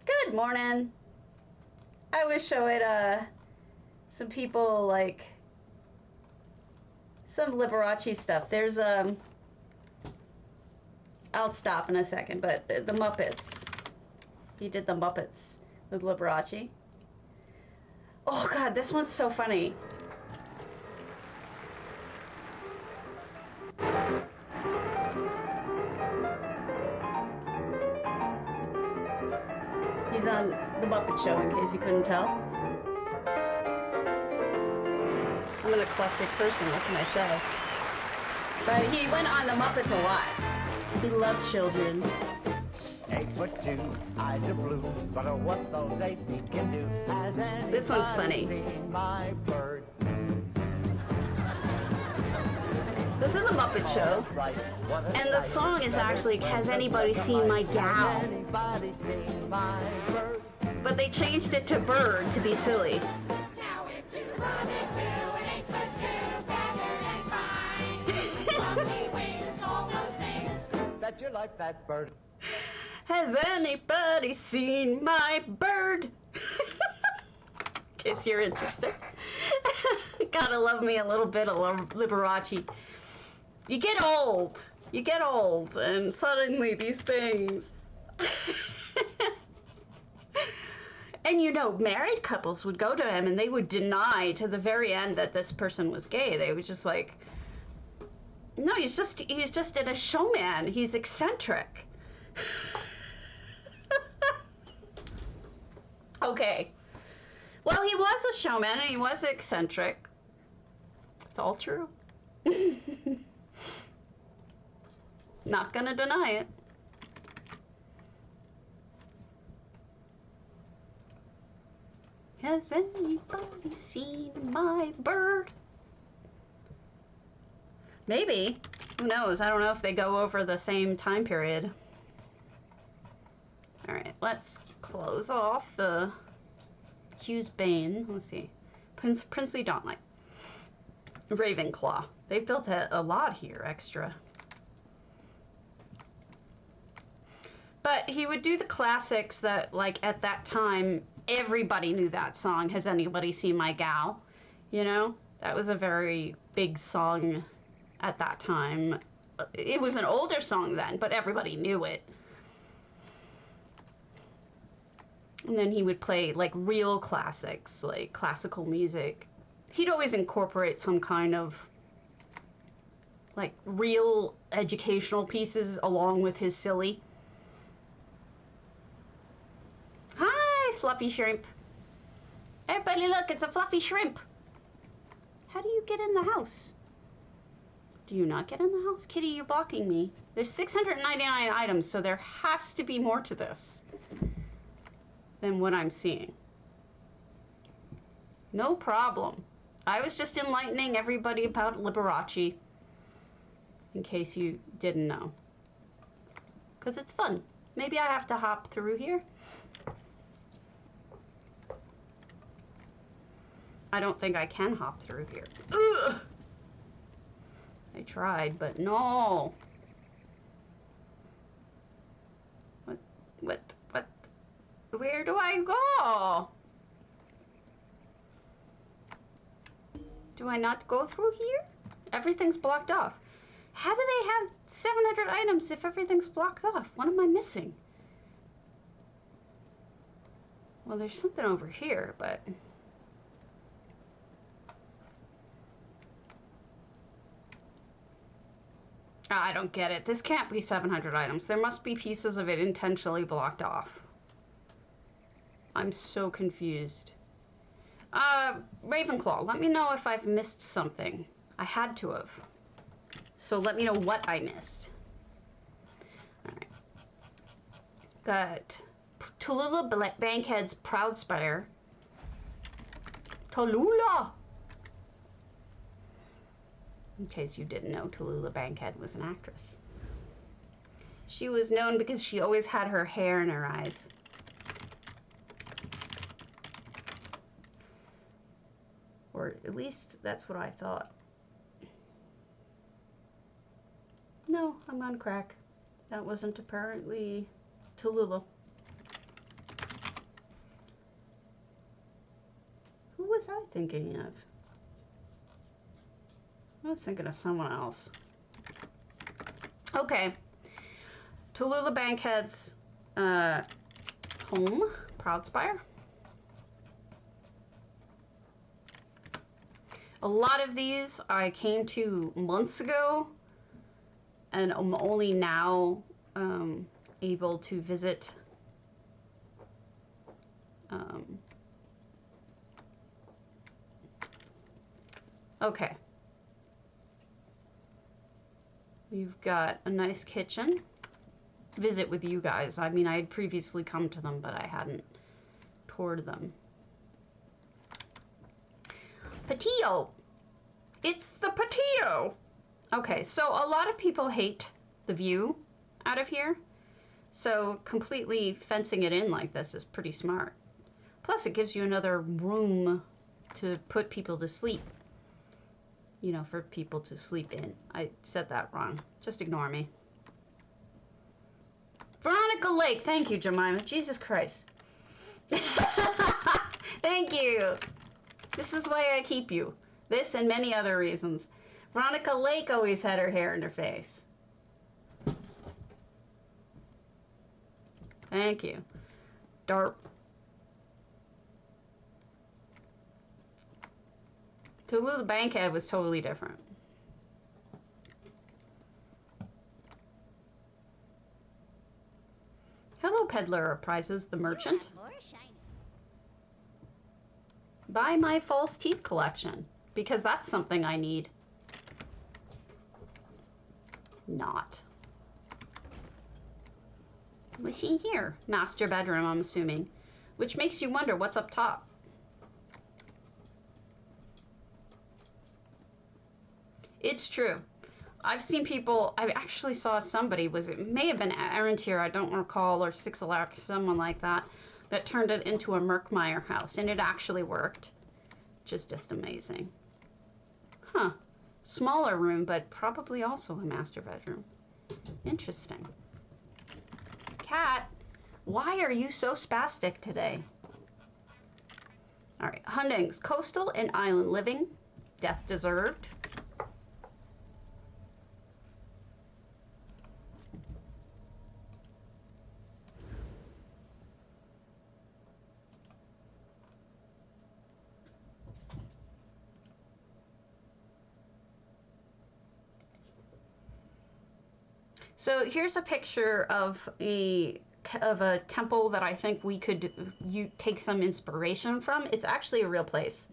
Good morning. I was showing some people like some Liberace stuff. There's I'll stop in a second, but the Muppets. He did the Muppets with Liberace. Oh God, this one's so funny. He's on the Muppet Show, in case you couldn't tell. I'm an eclectic person, what can I say? But he went on the Muppets a lot. He loved children. 8'2", eyes are blue, but what those 8 feet can do. Has This one's funny. seen my bird? This is the Muppet Show, and the song is actually "Has Anybody Seen My Gal?" Anybody seen my bird? But they changed it to "Bird" to be silly. Now if you run into an 8'2", feathered and fine, fluffy wings, all those things. Bet your life that bird. Has anybody seen my bird? In case you're interested. Gotta love me a little bit of Liberace. You get old, and suddenly these things. And you know, married couples would go to him and they would deny to the very end that this person was gay. They would just like, No, he's just a showman. He's eccentric. Okay. Well, he was a showman and he was eccentric. It's all true. Not gonna deny it. Has anybody seen my bird? Maybe. Who knows? I don't know if they go over the same time period. All right, let's close off the Hughes Bane. Let's see. Princely Dawnlight. Ravenclaw. They built a lot here extra. But he would do the classics that, like, at that time, everybody knew that song. Has anybody seen my gal? You know? That was a very big song at that time. It was an older song then, but everybody knew it. And then he would play, like, real classics, like classical music. He'd always incorporate some kind of, like, real educational pieces along with his silly. Hi, fluffy shrimp. Everybody look, it's a fluffy shrimp. How do you get in the house? Do you not get in the house? Kitty, you're blocking me. There's 699 items, so there has to be more to this than what I'm seeing. No problem. I was just enlightening everybody about Liberace, in case you didn't know. Because it's fun. Maybe I have to hop through here. I don't think I can hop through here. Ugh! I tried, but no. What? Where do I go? Do I not go through here? Everything's blocked off. How do they have 700 items if everything's blocked off? What am I missing? Well, there's something over here, but... I don't get it. This can't be 700 items. There must be pieces of it intentionally blocked off. I'm so confused. Ravenclaw, let me know if I've missed something. I had to have. So let me know what I missed. Alright. Got Tallulah Bankhead's Proudspire. Tallulah! In case you didn't know, Tallulah Bankhead was an actress. She was known because she always had her hair in her eyes. Or at least that's what I thought. No, I'm on crack. That wasn't apparently Tallulah. Who was I thinking of? I was thinking of someone else. Okay. Tallulah Bankhead's home, Proudspire. A lot of these I came to months ago, and I'm only now able to visit okay. You've got a nice kitchen. Visit with you guys. I mean, I had previously come to them, but I hadn't toured them. Patio. It's the patio. Okay, so a lot of people hate the view out of here. So completely fencing it in like this is pretty smart. Plus it gives you another room to put people to sleep. You know, for people to sleep in. I said that wrong. Just ignore me. Veronica Lake. Thank you, Jemima. Jesus Christ. Thank you. This is why I keep you. This and many other reasons. Veronica Lake always had her hair in her face. Thank you. Darp. Tallulah Bankhead was totally different. peddler of prizes, the merchant. More shiny. Buy my false teeth collection, because that's something I need. Not. What's in here? Master bedroom, I'm assuming. Which makes you wonder what's up top. It's true. I've seen people, I actually saw somebody, it may have been Arantier, I don't recall, or Sixalac, someone like that, that turned it into a Merkmeyer house, and it actually worked. Which is just amazing. Huh. Smaller room, but probably also a master bedroom. Interesting. Cat, why are you so spastic today? All right, Hundings, coastal and island living, death deserved. So here's a picture of a temple that I think we could take some inspiration from. It's actually a real place.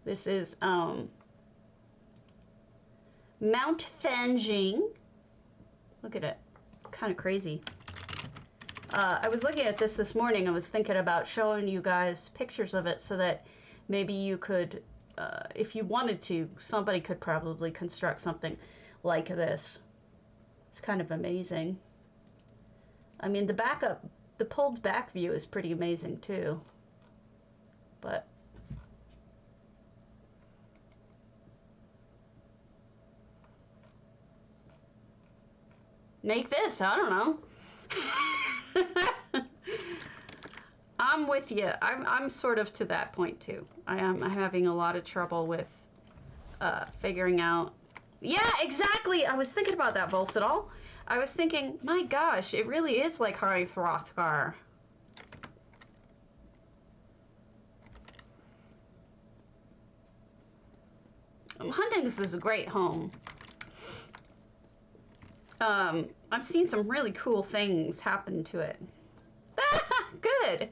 This is Mount Fanjing. Look at it, kind of crazy. I was looking at this morning. I was thinking about showing you guys pictures of it so that maybe you could, if you wanted to, somebody could probably construct something like this. It's kind of amazing. I mean, the pulled back view is pretty amazing too. But make this, I don't know. I'm with you. I'm sort of to that point too. I'm having a lot of trouble with figuring out. Yeah, exactly. I was thinking about that, Volcidol. I was thinking, my gosh, it really is like Hari Throthgar. Hundings is a great home. I've seen some really cool things happen to it. Good.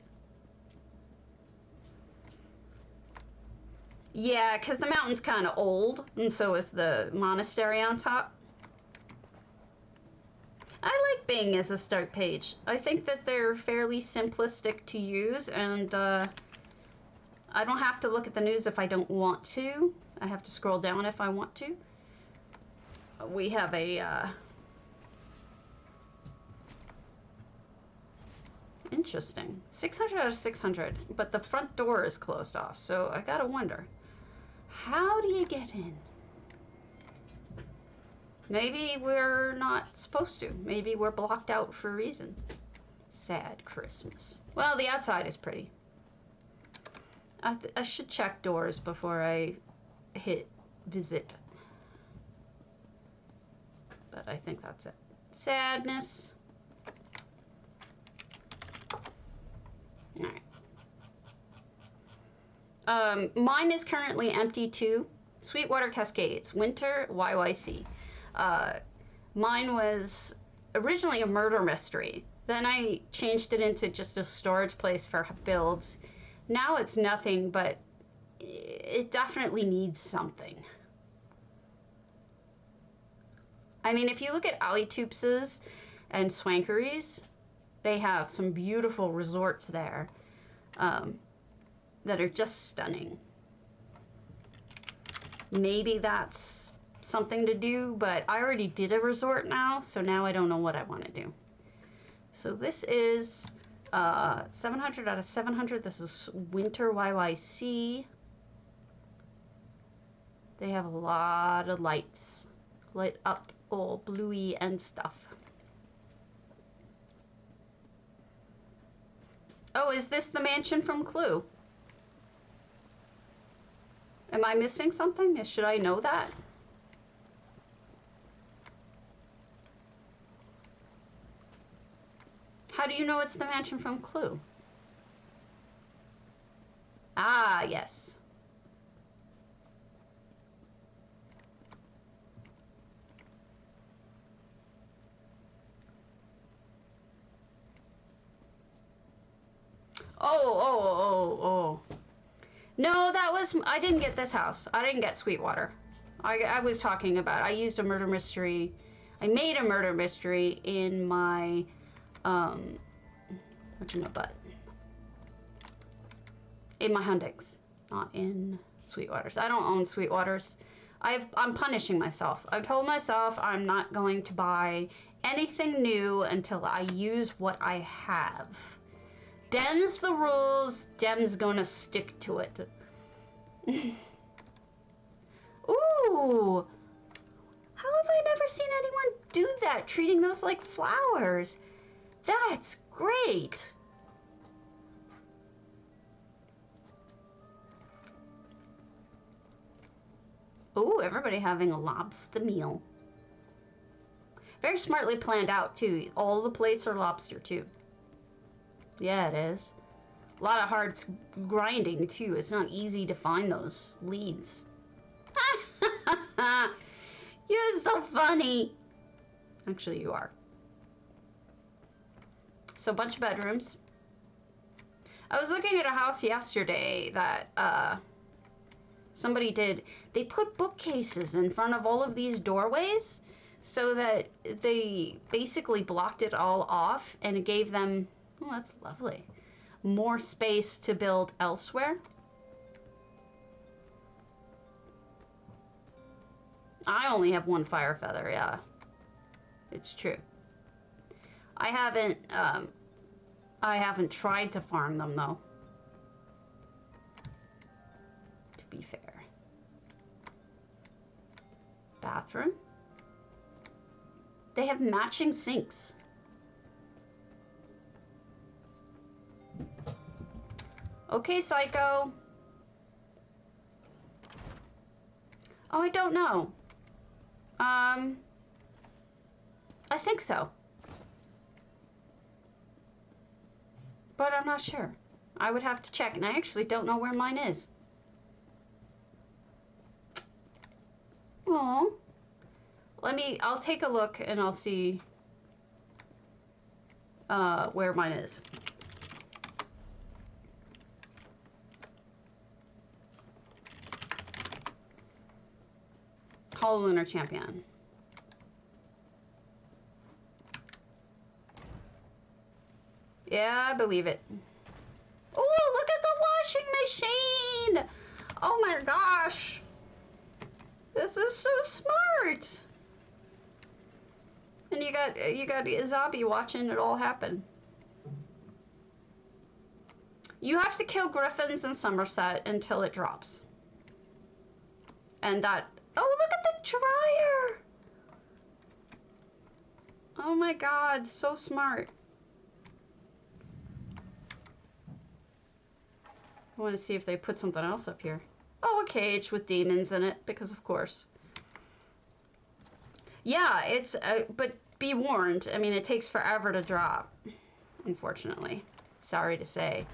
Yeah, because the mountain's kind of old, and so is the monastery on top. I like Bing as a start page. I think that they're fairly simplistic to use, and I don't have to look at the news if I don't want to. I have to scroll down if I want to. We have a interesting 600 out of 600, but the front door is closed off, so I gotta wonder, how do you get in? Maybe we're not supposed to. Maybe we're blocked out for a reason. Sad Christmas. Well, the outside is pretty. I should check doors before I hit visit. But I think that's it. Sadness. Alright. Mine is currently empty too. Sweetwater Cascades, Winter, YYC. Mine was originally a murder mystery. Then I changed it into just a storage place for builds. Now it's nothing, but it definitely needs something. I mean, if you look at Ali Toops's and Swankery's, they have some beautiful resorts there that are just stunning. Maybe that's something to do, but I already did a resort now, so now I don't know what I want to do. So this is 700 out of 700. This is Winter YYC. They have a lot of lights. Light up all bluey and stuff. Oh, is this the mansion from Clue? Am I missing something? Should I know that? How do you know it's the mansion from Clue? Ah, yes. Oh. No, that was, I didn't get this house. I didn't get Sweetwater. I was talking about, I used a murder mystery. I made a murder mystery in my, whatchamacallit? In my Hundings, not in Sweetwaters. I don't own Sweetwaters. I'm punishing myself. I've told myself I'm not going to buy anything new until I use what I have. Dem's the rules. Dem's gonna stick to it. Ooh! How have I never seen anyone do that, treating those like flowers? That's great! Ooh, everybody having a lobster meal. Very smartly planned out, too. All the plates are lobster, too. Yeah, it is. A lot of hard grinding, too. It's not easy to find those leads. You're so funny. Actually, you are. So, a bunch of bedrooms. I was looking at a house yesterday that, somebody did. They put bookcases in front of all of these doorways so that they basically blocked it all off, and it gave them, oh, that's lovely, more space to build elsewhere. I only have one fire feather, yeah. It's true. I haven't tried to farm them, though. To be fair. Bathroom. They have matching sinks. Okay, Psycho. Oh, I don't know. I think so. But I'm not sure. I would have to check, and I actually don't know where mine is. Oh. I'll take a look and I'll see where mine is. Hollow Lunar Champion. Yeah, I believe it. Oh, look at the washing machine! Oh my gosh! This is so smart! And you got Izabi watching it all happen. You have to kill griffins in Somerset until it drops. And that... Oh, look at the dryer! Oh my god, so smart. I want to see if they put something else up here. Oh, a cage with demons in it, because of course. Yeah, it's, but be warned, I mean, it takes forever to drop, unfortunately. Sorry to say.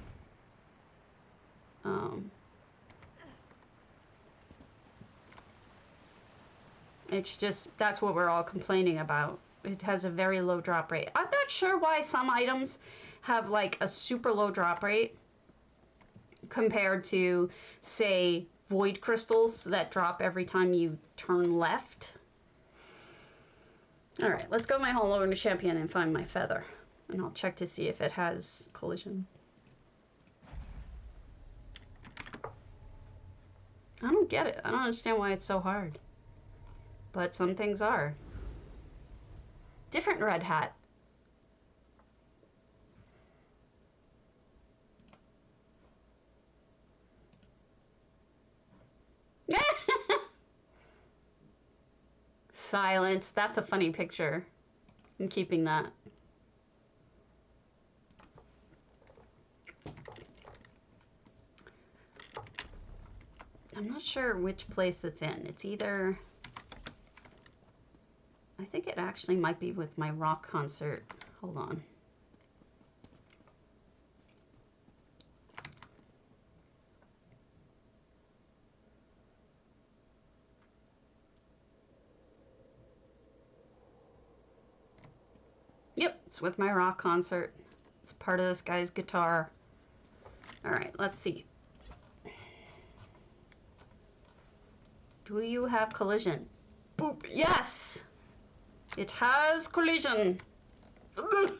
It's just, that's what we're all complaining about. It has a very low drop rate. I'm not sure why some items have like a super low drop rate compared to, say, void crystals that drop every time you turn left. Alright, let's go my Hollow Lunar Champion and find my feather. And I'll check to see if it has collision. I don't get it. I don't understand why it's so hard. But some things are. Different red hat. Silence. That's a funny picture. I'm keeping that. I'm not sure which place it's in. It's either... I think it actually might be with my rock concert. Hold on. Yep, it's with my rock concert. It's part of this guy's guitar. All right, let's see. Do you have collision? Boop. Yes! It has collision. Ugh.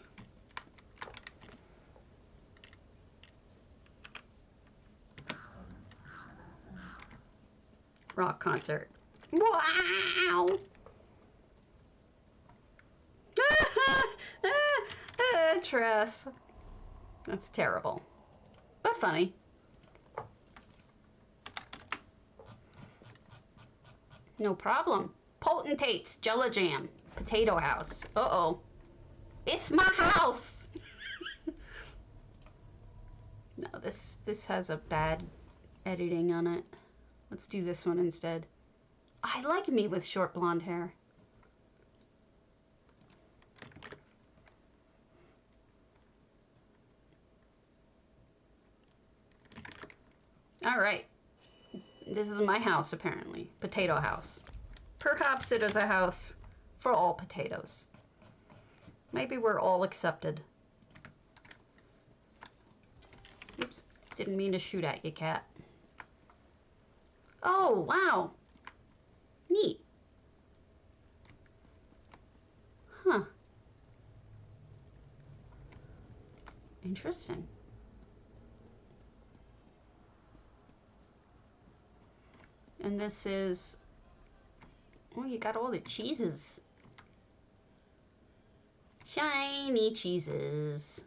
Rock concert. Wow! Tress. That's terrible. But funny. No problem. Potentates, Jello Jam, Potato House. Uh-oh. It's my house! No, this has a bad editing on it. Let's do this one instead. I like me with short blonde hair. All right. This is my house, apparently. Potato house. Perhaps it is a house for all potatoes. Maybe we're all accepted. Oops. Didn't mean to shoot at you, cat. Oh, wow. Neat. Huh. Interesting. And this is... Oh, you got all the cheeses. Shiny cheeses.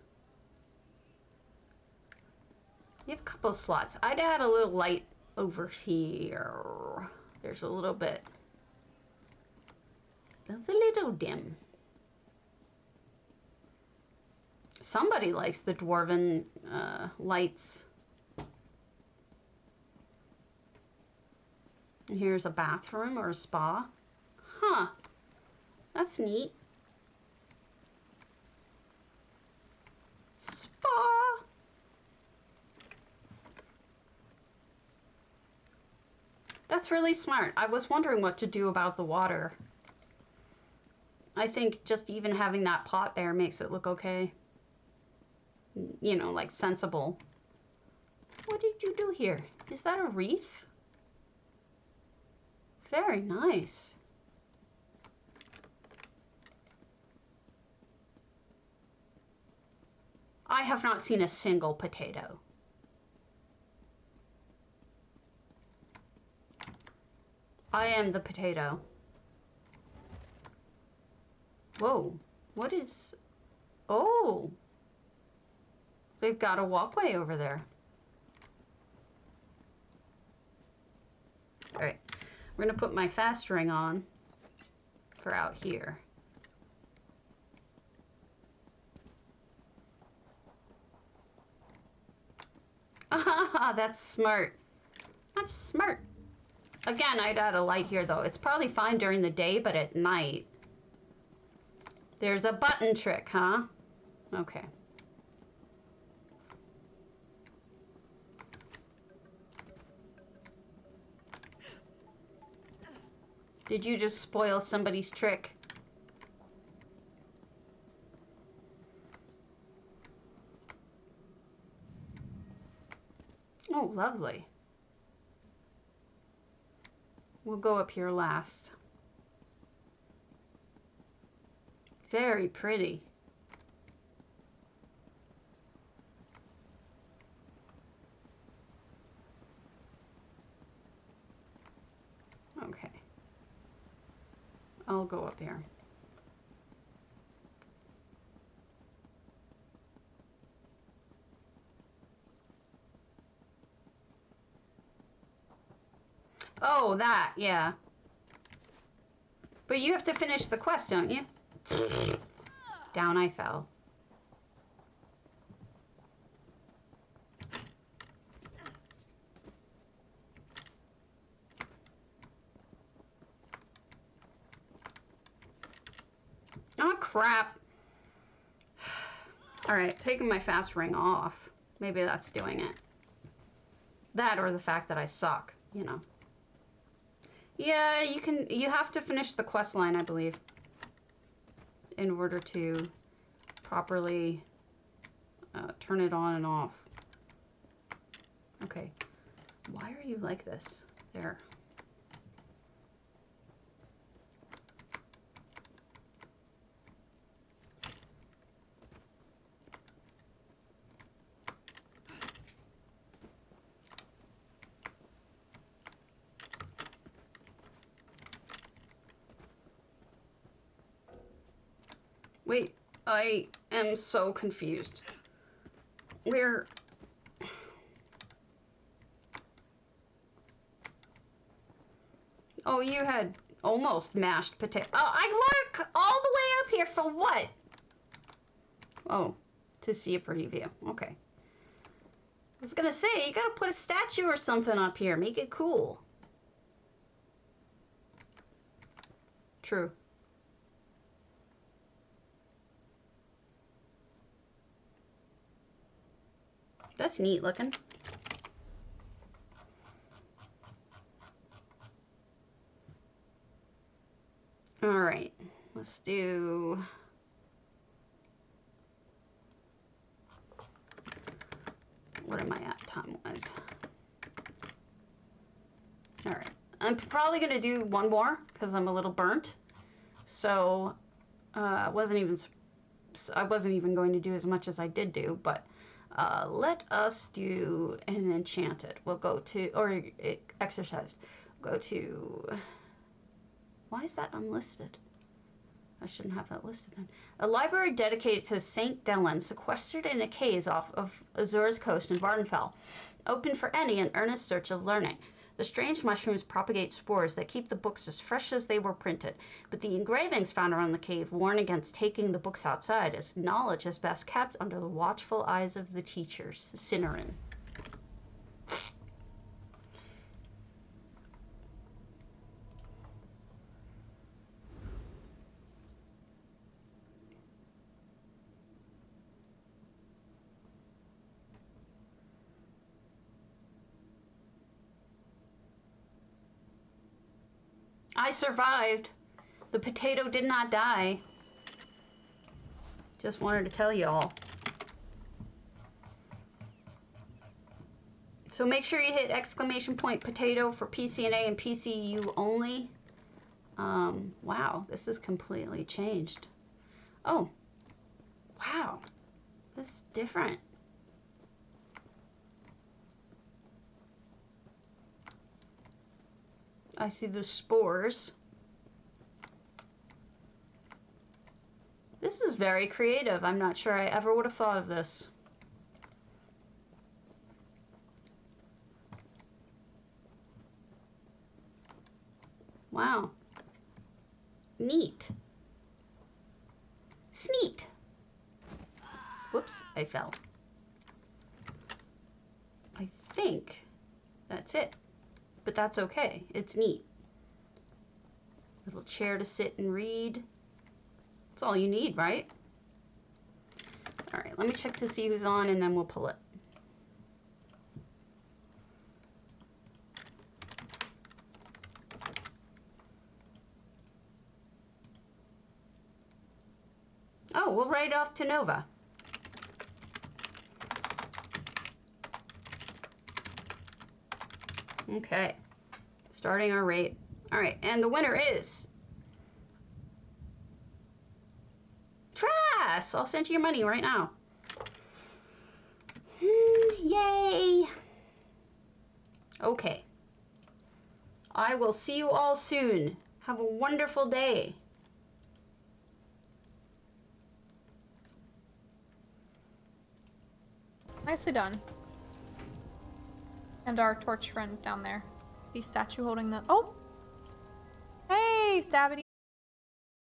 You have a couple slots. I'd add a little light over here. There's a little bit. It's a little dim. Somebody likes the dwarven lights. And here's a bathroom or a spa. Huh. That's neat. Spa. That's really smart. I was wondering what to do about the water. I think just even having that pot there makes it look okay. You know, like sensible. What did you do here? Is that a wreath? Very nice. I have not seen a single potato. I am the potato. Whoa, what is... Oh! They've got a walkway over there. All right, we're gonna put my fast ring on for out here. Ah, that's smart. That's smart. Again, I'd add a light here though. It's probably fine during the day, but at night. There's a button trick, huh? Okay. Did you just spoil somebody's trick? Oh, lovely. We'll go up here last. Very pretty. Okay. I'll go up here. Oh, that, yeah. But you have to finish the quest, don't you? Down I fell. Oh, crap. All right, taking my fast ring off. Maybe that's doing it. That or the fact that I suck, you know. Yeah, you have to finish the quest line, I believe, in order to properly turn it on and off. Okay. Why are you like this? There. Wait, I am so confused. Where... Oh, you had almost mashed potato. Oh, I work all the way up here for what? Oh, to see a pretty view. Okay. I was gonna say, you gotta put a statue or something up here. Make it cool. True. That's neat looking. All right, let's do... What am I at time-wise? All right, I'm probably gonna do one more because I'm a little burnt. So I wasn't even going to do as much as I did do, but let us do an enchanted. We'll go to, or exercise. Go to, why is that unlisted? I shouldn't have that listed then. A library dedicated to St. Delen, sequestered in a cave off of Azores coast in Vardenfell, open for any in earnest search of learning. The strange mushrooms propagate spores that keep the books as fresh as they were printed, but the engravings found around the cave warn against taking the books outside, as knowledge is best kept under the watchful eyes of the teachers. Cinnarin. I survived. The potato did not die. Just wanted to tell y'all. So make sure you hit ! potato for PCNA and PCU only. Wow, this is completely changed. Oh, wow, this is different. I see the spores. This is very creative. I'm not sure I ever would have thought of this. Wow. Neat. Sneat. Whoops, I fell. I think that's it. But that's okay. It's neat. Little chair to sit and read. That's all you need, right? All right, let me check to see who's on and then we'll pull it. Oh, we'll write off to Nova. Okay, starting our rate. All right, and the winner is Trass. I'll send you your money right now. Yay. Okay. I will see you all soon. Have a wonderful day. Nicely done. And our torch friend down there. The statue holding the... Oh! Hey, Stabby!